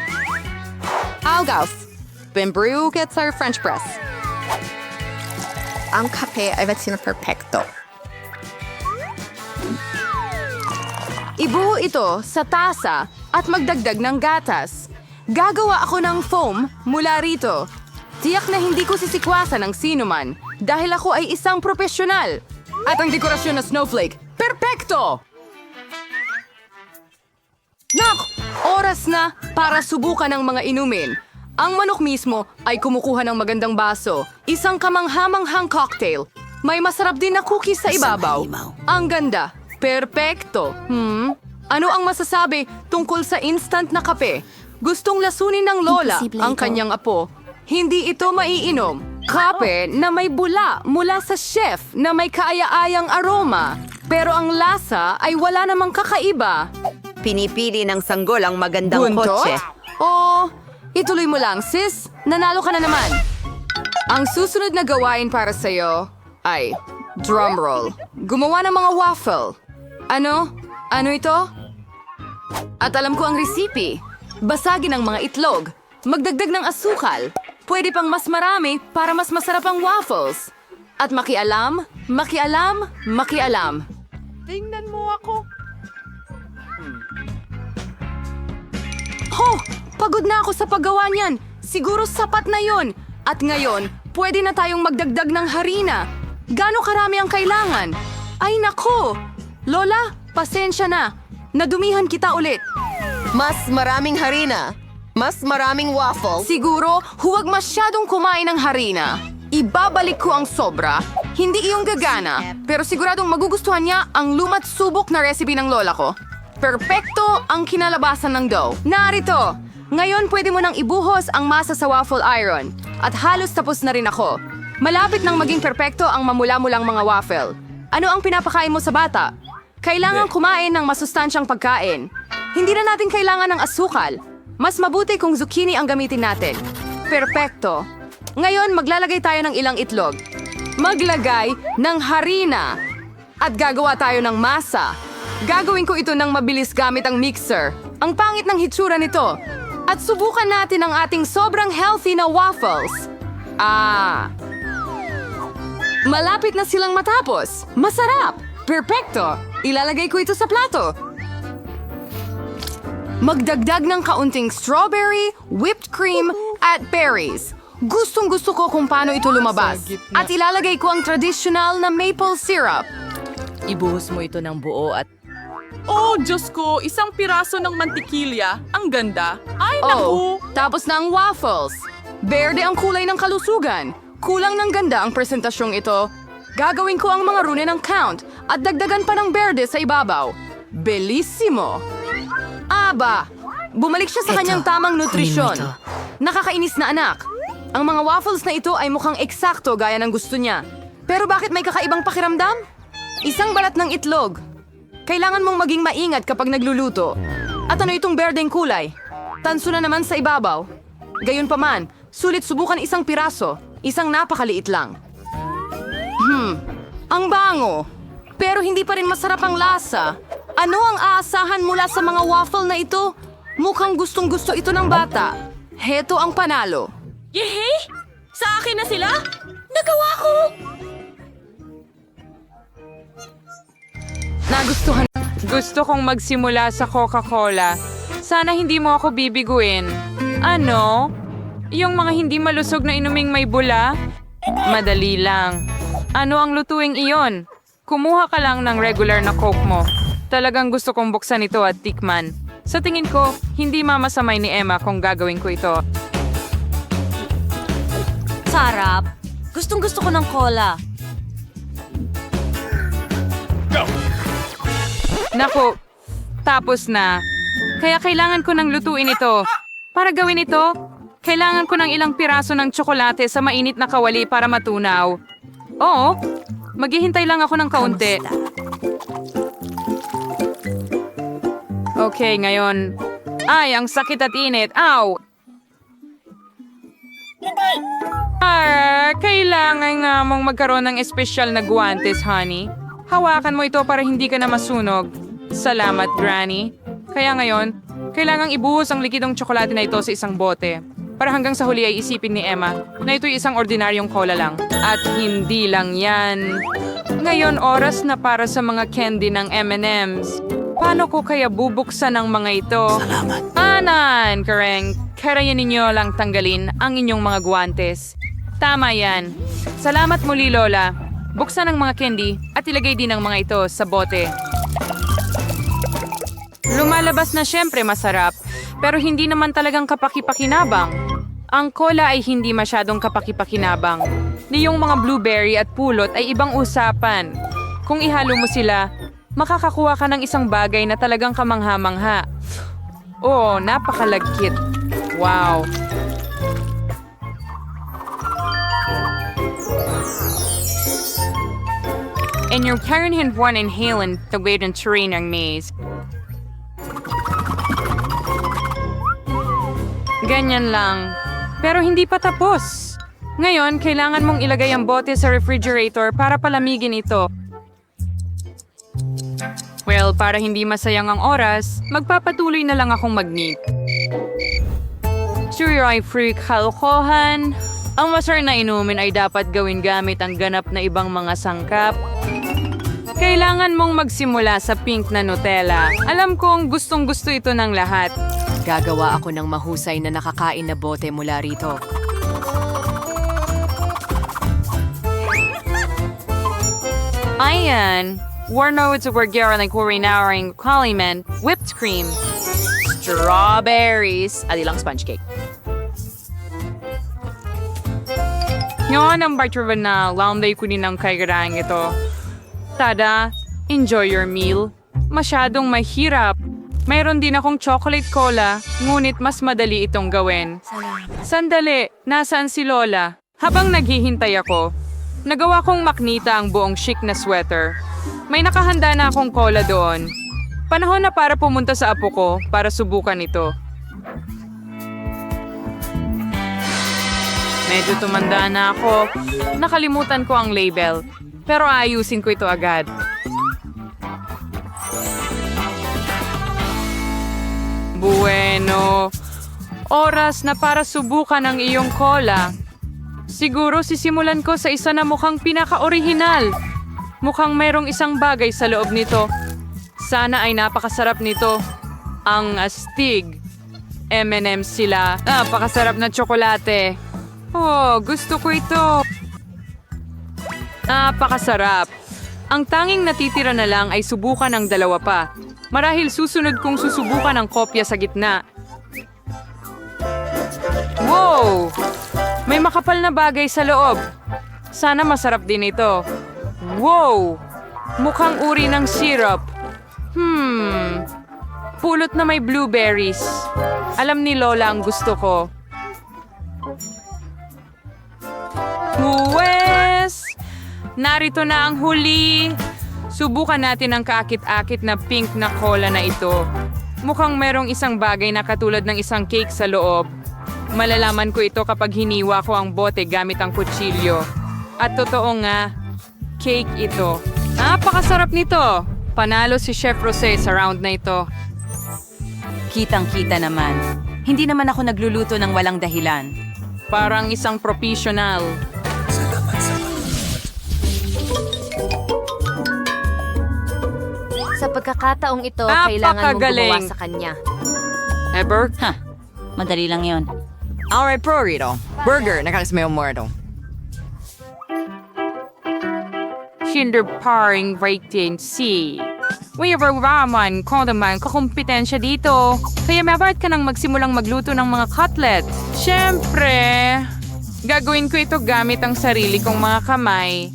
Algaus. Bembrew gets our French press. Ang kape ay perfecto. Ibuo ito sa tasa at magdagdag ng gatas. Gagawa ako ng foam mula rito. Tiyak na hindi ko sisikwasan ng sinuman dahil ako ay isang profesional. At ang dekorasyon na snowflake, perpekto! Nak! Oras na para subukan ang mga inumin. Ang manok mismo ay kumukuha ng magandang baso. Isang kamanghamanghang cocktail. May masarap din na cookies sa ibabaw. Ang ganda. Perpekto. Ano ang masasabi tungkol sa instant na kape? Gustong lasunin ng Lola ang kanyang apo. Hindi ito maiinom. Kape na may bula mula sa chef na may kaaya-ayang aroma. Pero ang lasa ay wala namang kakaiba. Pinipili ng sanggol ang magandang Buntot? kotse. Oh, ituloy mo lang, sis. Nanalo ka na naman. Ang susunod na gawain para sa'yo ay drumroll. Gumawa ng mga waffle. Ano? Ano ito? At alam ko ang recipe. Basagin ang mga itlog. Magdagdag ng asukal. Pwede pang mas marami para mas masarap ang waffles. At makialam, makialam, makialam. Tingnan mo ako. Ho! Pagod na ako sa paggawa niyan. Siguro sapat na yon. At ngayon, pwede na tayong magdagdag ng harina. Gaano karami ang kailangan? Ay nako! Lola, pasensya na. Nadumihan kita ulit. Mas maraming harina. Mas maraming waffles. Siguro, huwag masyadong kumain ng harina. Ibabalik ko ang sobra. Hindi iyong gagana, pero siguradong magugustuhan niya ang lumat subok na recipe ng lola ko. Perpekto ang kinalabasan ng dough. Narito! Ngayon pwede mo nang ibuhos ang masa sa waffle iron. At halos tapos na rin ako. Malapit nang maging perpekto ang mamula-mulang mga waffle. Ano ang pinapakain mo sa bata? Kailangan kumain ng masustansyang pagkain. Hindi na natin kailangan ng asukal. Mas mabuti kung zucchini ang gamitin natin. Perpekto. Ngayon, maglalagay tayo ng ilang itlog. Maglagay ng harina. At gagawa tayo ng masa. Gagawin ko ito ng mabilis gamit ang mixer. Ang pangit ng hitsura nito. At subukan natin ang ating sobrang healthy na waffles. Malapit na silang matapos. Masarap! Perpekto! Ilalagay ko ito sa plato. Magdagdag ng kaunting strawberry, whipped cream, at berries. Gustong-gusto ko kung paano ito lumabas. At ilalagay ko ang traditional na maple syrup. Ibuhos mo ito ng buo at... Oh, Diyos ko! Isang piraso ng mantikilya. Ang ganda. Ay, naku! Tapos na ang waffles. Berde ang kulay ng kalusugan. Kulang ng ganda ang presentasyong ito. Gagawin ko ang mga rune ng count at dagdagan pa ng berde sa ibabaw. Bellissimo! Aba! Bumalik siya sa kanyang tamang nutrisyon. Nakakainis na anak. Ang mga waffles na ito ay mukhang eksakto gaya ng gusto niya. Pero bakit may kakaibang pakiramdam? Isang balat ng itlog. Kailangan mong maging maingat kapag nagluluto. At ano itong berdeng kulay? Tanso na naman sa ibabaw. Gayunpaman, sulit subukan isang piraso. Isang napakaliit lang. Ang bango. Pero hindi pa rin masarap ang lasa. Ano ang aasahan mula sa mga waffle na ito? Mukhang gustong-gusto ito ng bata. Heto ang panalo. Yehey! Sa akin na sila? Nagawa ko! Nagustuhan. Gusto kong magsimula sa Coca-Cola. Sana hindi mo ako bibiguin. Ano? Yung mga hindi malusog na inuming may bula? Madali lang. Ano ang lutuing iyon? Kumuha ka lang ng regular na Coke mo. Talagang gusto kong buksan ito at tikman. Sa tingin ko, hindi mamasamay ni Emma kung gagawin ko ito. Sarap. Gustong-gusto ko ng cola. Naku, tapos na. Kaya kailangan ko ng lutuin ito. Para gawin ito, kailangan ko ng ilang piraso ng tsokolate sa mainit na kawali para matunaw. Oo, maghihintay lang ako ng kaunti. Okay, ngayon. Ay, ang sakit at init. Ow! Kailangan nga mong magkaroon ng espesyal na guwantes, honey. Hawakan mo ito para hindi ka na masunog. Salamat, Granny. Kaya ngayon, kailangang ibuhos ang likidong tsokolate na ito sa isang bote. Para hanggang sa huli ay isipin ni Emma na ito'y isang ordinaryong cola lang. At hindi lang yan. Ngayon, oras na para sa mga candy ng M&M's. Paano ko kaya bubuksan ang mga ito? Salamat. Anan, Kareng. Karayan ninyo lang tanggalin ang inyong mga guwantes. Tama yan. Salamat muli, Lola. Buksan ang mga candy at ilagay din ang mga ito sa bote. Lumalabas na syempre masarap, pero hindi naman talagang kapaki-pakinabang. Ang cola ay hindi masyadong kapaki-pakinabang. Yung mga blueberry at pulot ay ibang usapan. Kung ihalo mo sila, makakakuha ka ng isang bagay na talagang kamangha-mangha. Oh, napakalagkit. Wow. And your Karen Buwan and Halen tawid ng terrain ng maze. Ganyan lang. Pero hindi pa tapos. Ngayon, kailangan mong ilagay ang bote sa refrigerator para palamigin ito. Well, para hindi masayang ang oras, magpapatuloy na lang akong mag-knit. Sure ay freak kalokohan. Ang masarap na inumin ay dapat gawin gamit ang ganap na ibang mga sangkap. Kailangan mong magsimula sa pink na Nutella. Alam kong gustong-gusto ito ng lahat. Gagawa ako ng mahusay na nakakain na bote mula rito. Ayan. Warno ito burger ng kurinawang kaliman, whipped cream, strawberries, at ilang sponge cake. Ngayon ang barturan na launday ko din ang kaigarang ito. Tada, enjoy your meal. Masyadong mahirap. Mayroon din akong chocolate cola, ngunit mas madali itong gawin. Sandali, nasaan si Lola? Habang naghihintay ako, nagawa kong maknita ang buong chic na sweater. May nakahanda na akong cola doon. Panahon na para pumunta sa apo ko para subukan ito. Medyo tumanda na ako. Nakalimutan ko ang label. Pero ayusin ko ito agad. Bueno. Oras na para subukan ang iyong cola. Siguro sisimulan ko sa isa na mukhang pinaka-orihinal. Mukhang mayroong isang bagay sa loob nito. Sana ay napakasarap nito. Ang astig. M&M's sila. Napakasarap na tsokolate. Oh, gusto ko ito. Napakasarap. Ang tanging natitira na lang ay subukan ang dalawa pa. Marahil susunod kong susubukan ang kopya sa gitna. Wow! May makapal na bagay sa loob. Sana masarap din ito. Wow! Mukhang uri ng syrup. Pulot na may blueberries. Alam ni Lola ang gusto ko. Huwes! Narito na ang huli. Subukan natin ang kaakit-akit na pink na cola na ito. Mukhang merong isang bagay na katulad ng isang cake sa loob. Malalaman ko ito kapag hiniwa ko ang bote gamit ang kutsilyo. At totoo nga, cake ito. Napakasarap nito! Panalo si Chef Rosé sa round na ito. Kitang-kita naman. Hindi naman ako nagluluto ng walang dahilan. Parang isang professional. Sa pagkakataong ito, kailangan mong Napakagaling. gumawa sa kanya. Ever? Madali lang yon. Alright, prorito. Burger, nakakasmayo mo ito. Kinder paring rating C. Weaver raman ko naman kakumpetensya dito. Kaya mabait ka nang magsimulang magluto ng mga cutlet. Siyempre, gagawin ko ito gamit ang sarili kong mga kamay.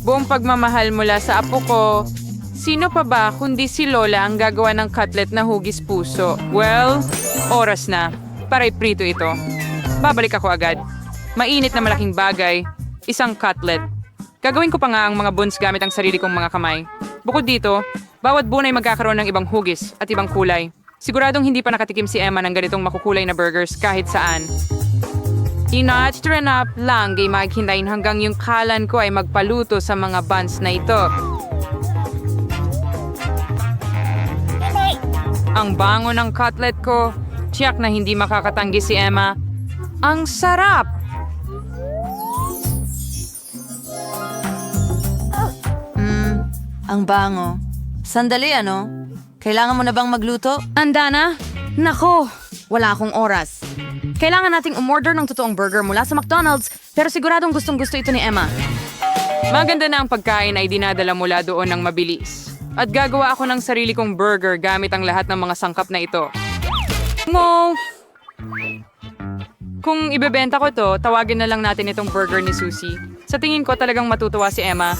Buong pagmamahal mula sa apo ko. Sino pa ba kundi si Lola ang gagawa ng cutlet na hugis puso? Well, oras na. Para iprito ito. Babalik ako agad. Mainit na malaking bagay. Isang cutlet. Gagawin ko pa nga ang mga buns gamit ang sarili kong mga kamay. Bukod dito, bawat buwan ay magkakaroon ng ibang hugis at ibang kulay. Siguradong hindi pa nakatikim si Emma ng ganitong makukulay na burgers kahit saan. Ina-turn up lang ay maghintayin hanggang yung kalan ko ay magpaluto sa mga buns na ito. Ang bango ng cutlet ko. Tiyak na hindi makakatanggi si Emma. Ang sarap! Ang bango. Sandali, ano? Kailangan mo na bang magluto? Andana? Nako, wala akong oras. Kailangan nating umorder ng totoong burger mula sa McDonald's, pero siguradong gustong-gusto ito ni Emma. Maganda na ang pagkain ay dinadala mula doon ng mabilis. At gagawa ako ng sarili kong burger gamit ang lahat ng mga sangkap na ito. Kung ibebenta ko to, tawagin na lang natin itong burger ni Susie. Sa tingin ko talagang matutuwa si Emma.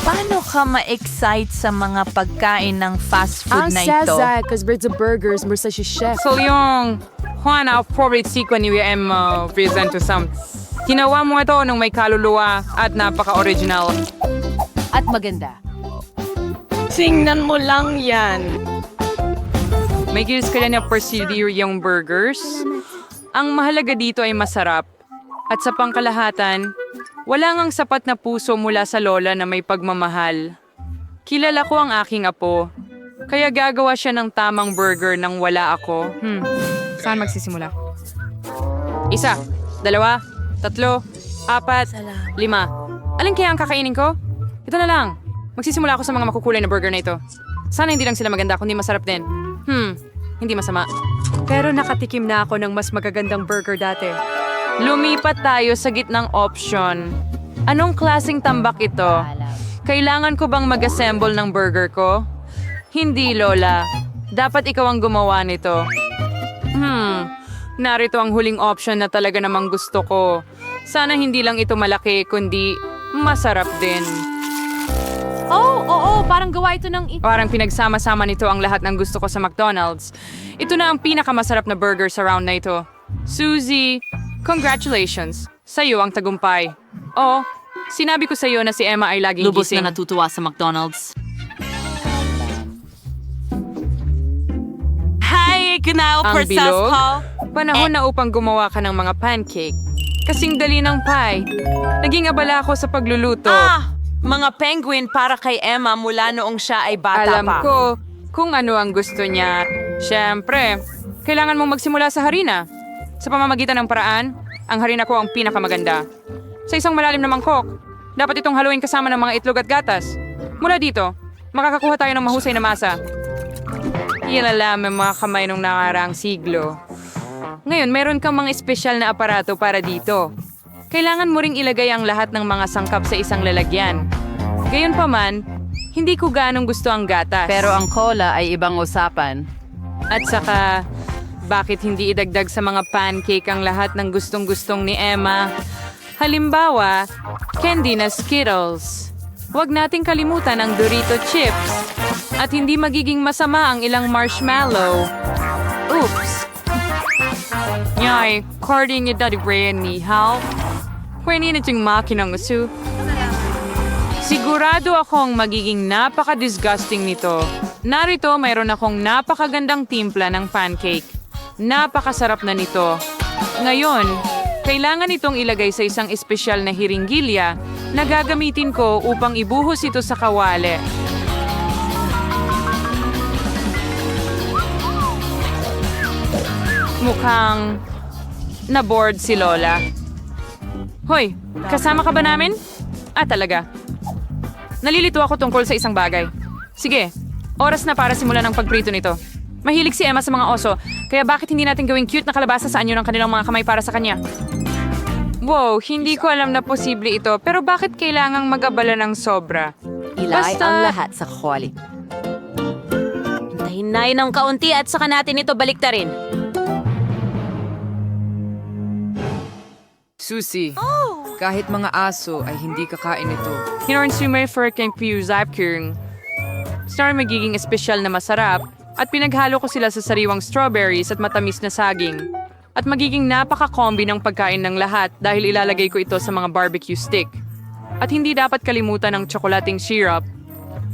Paano ka ma-excite sa mga pagkain ng fast food na ito? So yung Juan, ang favorite sequence ni Emma present to some. Ginawa mo ito nung may kaluluwa at napaka-original. At maganda. Tingnan mo lang yan. May gills ka na persevere yung burgers. Ang mahalaga dito ay masarap. At sa pangkalahatan, wala ngang sapat na puso mula sa lola na may pagmamahal. Kilala ko ang aking apo, kaya gagawa siya ng tamang burger nang wala ako. Saan magsisimula? 1, 2, 3, 4, 5. Alin kaya ang kakainin ko? Ito na lang. Magsisimula ako sa mga makukulay na burger na ito. Sana hindi lang sila maganda, kundi masarap din. Hindi masama. Pero nakatikim na ako ng mas magagandang burger dati. Lumipat tayo sa gitnang option. Anong klaseng tambak ito? Kailangan ko bang mag-assemble ng burger ko? Hindi, Lola. Dapat ikaw ang gumawa nito. Narito ang huling option na talaga namang gusto ko. Sana hindi lang ito malaki, kundi masarap din. Oo, parang gawa ito ng... Parang pinagsama-sama nito ang lahat ng gusto ko sa McDonald's. Ito na ang pinakamasarap na burger sa round na ito. Suzy, congratulations. Sa'yo ang tagumpay. Oh, sinabi ko sa'yo na si Emma ay laging Lubos gising. na natutuwa sa McDonald's. Hi, kunaw, Ang bilog? Panahon na upang gumawa ka ng mga pancake. Kasing dali ng pie. Naging abala ako sa pagluluto. Mga penguin para kay Emma mula noong siya ay bata Alam pa. ko kung ano ang gusto niya. Siyempre, kailangan mong magsimula sa harina. Sa pamamagitan ng paraan, ang harina ko ang pinakamaganda. Sa isang malalim na mangkok, dapat itong haluin kasama ng mga itlog at gatas. Mula dito, makakakuha tayo ng mahusay na masa. Iyan ang mga kamay nung nakaraang siglo. Ngayon, meron kang mga espesyal na aparato para dito. Kailangan mo ring ilagay ang lahat ng mga sangkap sa isang lalagyan. Gayunpaman, hindi ko ganong gusto ang gatas. Pero ang cola ay ibang usapan. At saka, bakit hindi idagdag sa mga pancake ang lahat ng gustong-gustong ni Emma? Halimbawa, candy na Skittles. Huwag nating kalimutan ang Dorito chips. At hindi magiging masama ang ilang marshmallow. Oops! Yay, carding it that ni Hal. Pwede na itong makinang uso. Sigurado akong magiging napaka-disgusting nito. Narito, mayroon akong napakagandang timpla ng pancake. Napakasarap na nito. Ngayon, kailangan itong ilagay sa isang espesyal na hiringgilya na gagamitin ko upang ibuhos ito sa kawali. Mukhang na-bored si Lola. Hoy, kasama ka ba namin? Talaga. Nalilito ako tungkol sa isang bagay. Sige, oras na para simulan ang pagprito nito. Mahilig si Emma sa mga oso, kaya bakit hindi natin gawing cute na kalabasa sa anyo ng kanilang mga kamay para sa kanya? Wow, hindi ko alam na posible ito, pero bakit kailangang mag-abala ng sobra? Ilay Basta- ang lahat sa quality. Hintayin na ng kaunti at saka natin ito baliktarin. Susi, kahit mga aso ay hindi kakain ito. Hinoon si may firking piyuzapking. Star magiging espesyal na masarap at pinaghalo ko sila sa sariwang strawberries at matamis na saging. At magiging napaka-combi ng pagkain ng lahat dahil ilalagay ko ito sa mga barbecue stick. At hindi dapat kalimutan ang tsokolating syrup.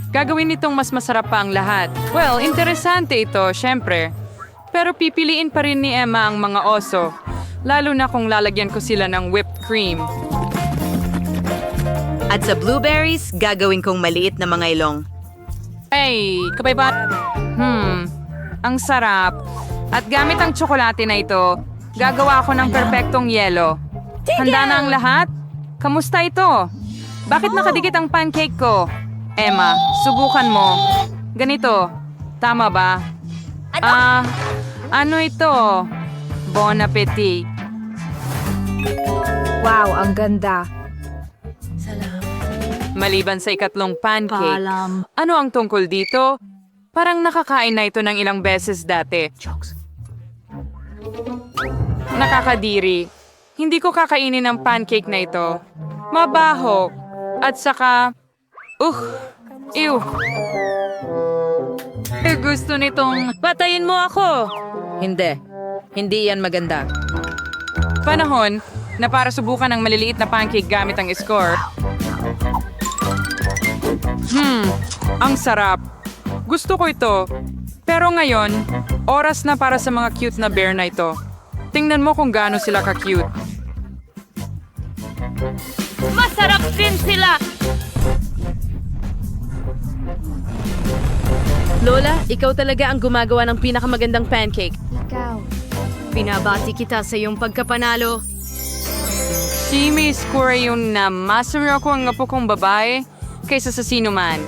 Gagawin nitong mas masarap pa ang lahat. Well, interesante ito, syempre. Pero pipiliin pa rin ni Emma ang mga oso. Lalo na kung lalagyan ko sila ng whipped cream. At sa blueberries, gagawin kong maliit na mga ilong. Ay, kabay ba? Ang sarap. At gamit ang tsokolate na ito, gagawa ako ng perpektong yelo. Handa na ang lahat? Kamusta ito? Bakit nakadikit ang pancake ko? Emma, subukan mo. Ganito. Tama ba? Ano ito? Bon appetit. Wow, ang ganda. Maliban sa ikatlong pancake, ano ang tungkol dito? Parang nakakain na ito ng ilang beses dati. Nakakadiri. Hindi ko kakainin ang pancake na ito. Mabaho. At saka... Ew. Gusto nitong... Patayin mo ako! Hindi. Hindi yan maganda. Panahon na para subukan ang maliliit na pancake gamit ang score. Ang sarap. Gusto ko ito. Pero ngayon, oras na para sa mga cute na bear na ito. Tingnan mo kung gaano sila ka-cute. Masarap din sila! Lola, ikaw talaga ang gumagawa ng pinakamagandang pancake. Ikaw. Binabati kita sa iyong pagkapanalo. Si may score yun na masami ako ang apo kong babae kaysa sa sino man.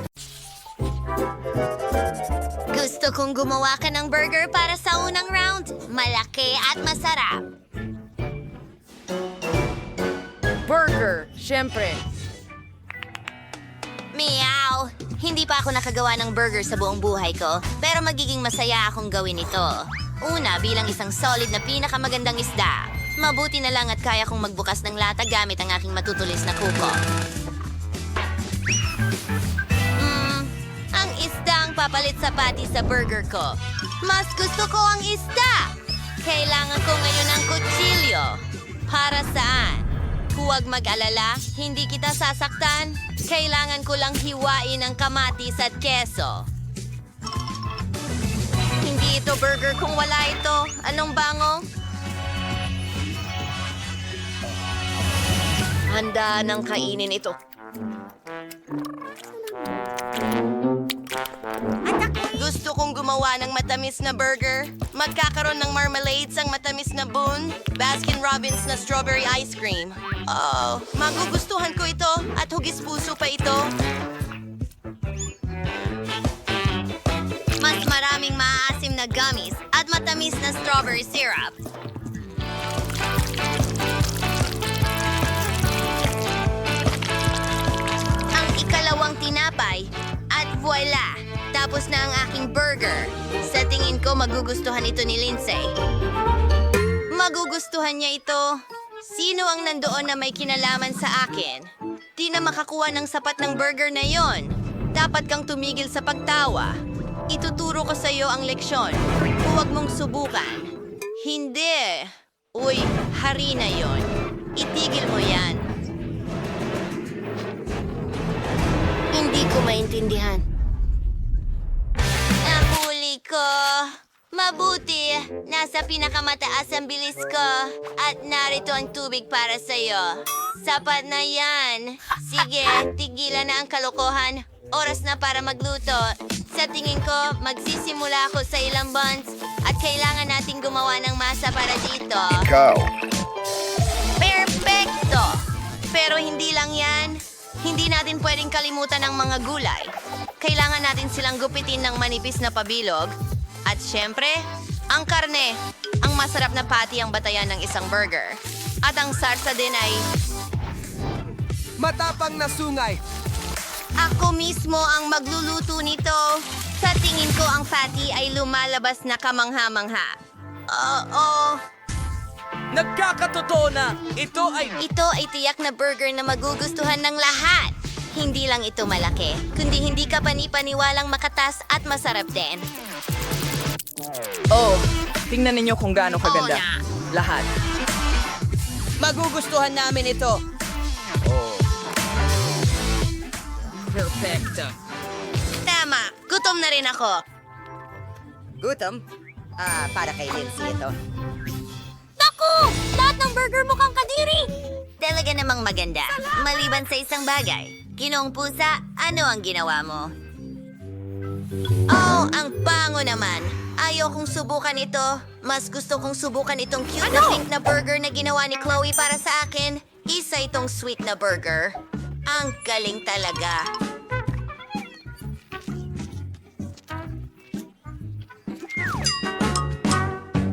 Gusto kong gumawa ka ng burger para sa unang round. Malaki at masarap. Burger, syempre. Meow! Hindi pa ako nakagawa ng burger sa buong buhay ko, pero magiging masaya akong gawin ito. Una, bilang isang solid na pinakamagandang isda. Mabuti na lang at kaya kong magbukas ng lata gamit ang aking matutulis na kuko. Ang isda ang papalit sa patty sa burger ko. Mas gusto ko ang isda! Kailangan ko ngayon ng kutsilyo. Para saan? Huwag mag-alala, hindi kita sasaktan. Kailangan ko lang hiwain ang kamatis at keso. Hindi ito burger kung wala ito. Anong bango? Handa nang kainin ito. Gusto kong gumawa ng matamis na burger. Magkakaroon ng marmalades ang matamis na bun. Baskin-Robbins na strawberry ice cream. Oh, magugustuhan ko ito at hugis puso pa ito. Mas maraming maaasim na gummies at matamis na strawberry syrup. Ang ikalawang tinapay at voila! Tapos na ang aking burger. Sa tingin ko, magugustuhan ito ni Lindsay. Magugustuhan niya ito. Sino ang nandoon na may kinalaman sa akin? Di na makakuha ng sapat ng burger na yon. Dapat kang tumigil sa pagtawa. Ituturo ko sa iyo ang leksyon. Huwag mong subukan. Hindi. Uy, hari na yon. Itigil mo yan. Hindi ko maintindihan. Nahuli ko. Mabuti. Nasa pinakamataas ang bilis ko. At narito ang tubig para sa'yo. Sapat na yan. Sige, tigilan na ang kalokohan. Oras na para magluto. Sa tingin ko, magsisimula ako sa ilang buns. At kailangan nating gumawa ng masa para dito. Ikaw. Perfecto! Pero hindi lang yan. Hindi natin pwedeng kalimutan ang mga gulay. Kailangan natin silang gupitin ng manipis na pabilog. At syempre, ang karne. Ang masarap na patty ang batayan ng isang burger. At ang sarsa din ay... Matapang na sungay. Ako mismo ang magluluto nito. Sa tingin ko ang patty ay lumalabas na kamangha-mangha. Oo. Nagkakatotoo na. Ito ay tiyak na burger na magugustuhan ng lahat. Hindi lang ito malaki, kundi hindi ka panipaniwalang makatas at masarap din. Oh, tingnan ninyo kung gaano kaganda. Oo na. Lahat. magugustuhan namin ito. Perfecto. Tama, gutom na rin ako. Gutom? Para kay Lindsay ito. Naku! Lahat ng burger mukhang kadiri! Talaga namang maganda. Maliban sa isang bagay. Ginoong pusa, ano ang ginawa mo? Oh, ang pango naman. Ayaw kong subukan ito. Mas gusto kong subukan itong cute na pink na burger na ginawa ni Chloe para sa akin. Isa itong sweet na burger. Ang galing talaga.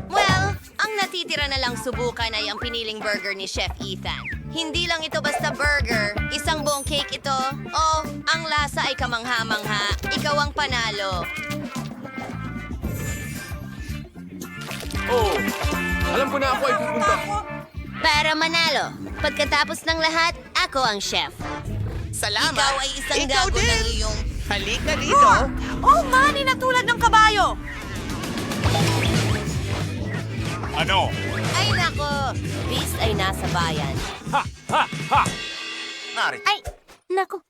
Well, ang natitira na lang subukan ay ang piniling burger ni Chef Ethan. Hindi lang ito basta burger, isang buong cake ito. Oh, ang lasa ay kamangha-mangha. Ikaw ang panalo. Oh, alam ko na ako ay pupunta. Para manalo, pagkatapos ng lahat, ako ang chef. Salamat. Ikaw ay isang gago ng iyong... Halika dito. Oh, mani na tulad ng kabayo! Ano? Ay nako, Beast ay nasa bayan. Narito. Ay, nako.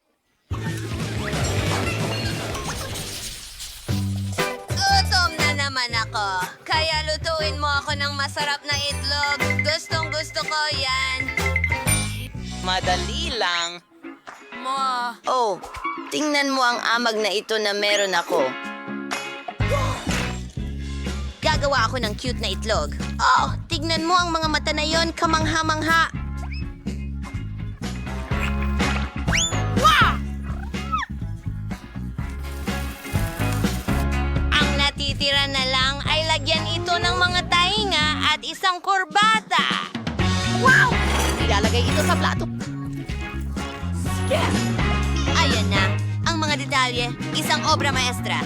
Gutom na naman ako. Kaya lutuin mo ako ng masarap na itlog. Gustong gusto ko yan. Madali lang. Oh, tingnan mo ang amag na ito na meron ako. Gagawa ako ng cute na itlog. Oh, tignan mo ang mga mata na yon, kamangha-mangha. Ang natitira na lang ay lagyan ito ng mga tainga at isang kurbata. Wow! Ilalagay ito sa plato. Ayan na, ang mga detalye, isang obra maestra.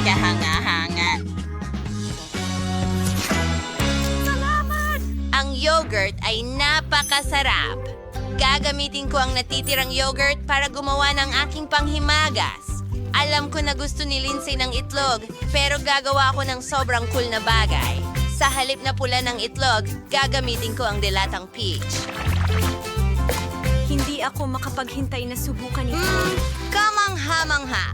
Kahanga-hanga. Salamat! Ang yogurt ay napakasarap. Gagamitin ko ang natitirang yogurt para gumawa ng aking panghimagas. Alam ko na gusto ni Lindsay ng itlog, pero gagawa ako ng sobrang cool na bagay. Sa halip na pula ng itlog, gagamitin ko ang dilatang peach. Hindi ako makapaghintay na subukan ito. Kamangha-mangha.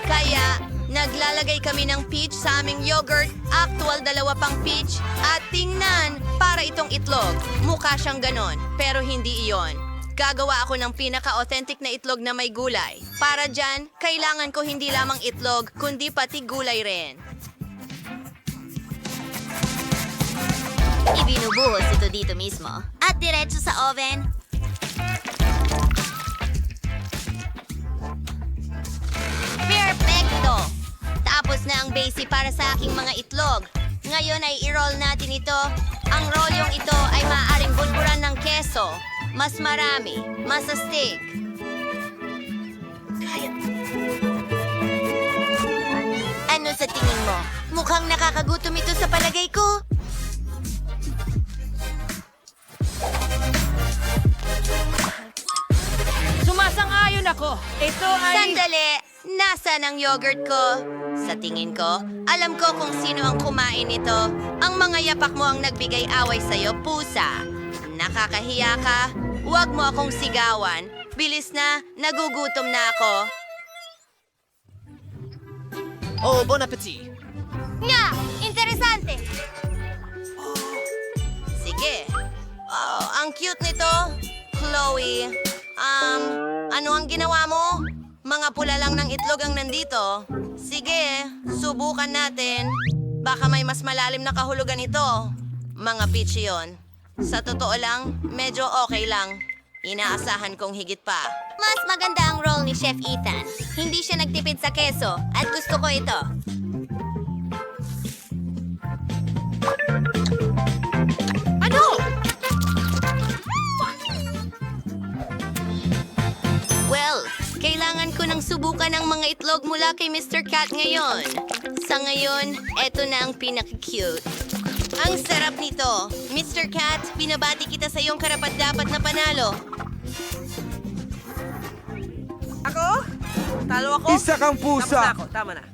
Kaya, naglalagay kami ng peach sa aming yogurt, actual 2 pang peach, at tingnan, para itong itlog. Mukha siyang ganon, pero hindi iyon. Gagawa ako ng pinaka-authentic na itlog na may gulay. Para dyan, kailangan ko hindi lamang itlog, kundi pati gulay rin. Ibinubuhos ito dito mismo. At diretso sa oven. Perfecto! Tapos na ang base para sa aking mga itlog. Ngayon ay i-roll natin ito. Ang rolyong ito ay maaaring bulburan ng keso. Mas marami, mas astig. Ano sa tingin mo? Mukhang nakakagutom ito sa palagay ko. Sumasang-ayon ako. Ito ay... Sandali! Nasaan ang yogurt ko? Sa tingin ko, alam ko kung sino ang kumain nito. Ang mga yapak mo ang nagbigay away sa'yo, pusa. Nakakahiya ka? Huwag mo akong sigawan. Bilis na, nagugutom na ako. Oh, bon appetit. Nga! Interesante! Sige. Oh, ang cute nito. Chloe, ano ang ginawa mo? Mga pula lang ng itlog ang nandito. Sige, subukan natin. Baka may mas malalim na kahulugan ito. Mga peach yun. Sa totoo lang, medyo okay lang. Inaasahan kong higit pa. Mas maganda ang roll ni Chef Ethan. Hindi siya nagtipid sa keso at gusto ko ito. Ano? Well, kailangan ko nang subukan ang mga itlog mula kay Mr. Cat ngayon. Sa ngayon, eto na ang pinaka-cute. Ang sarap nito. Mr. Cat, binabati kita sa iyong karapat-dapat na panalo. Ako? Talo ako? Isa kang pusa. Tama na.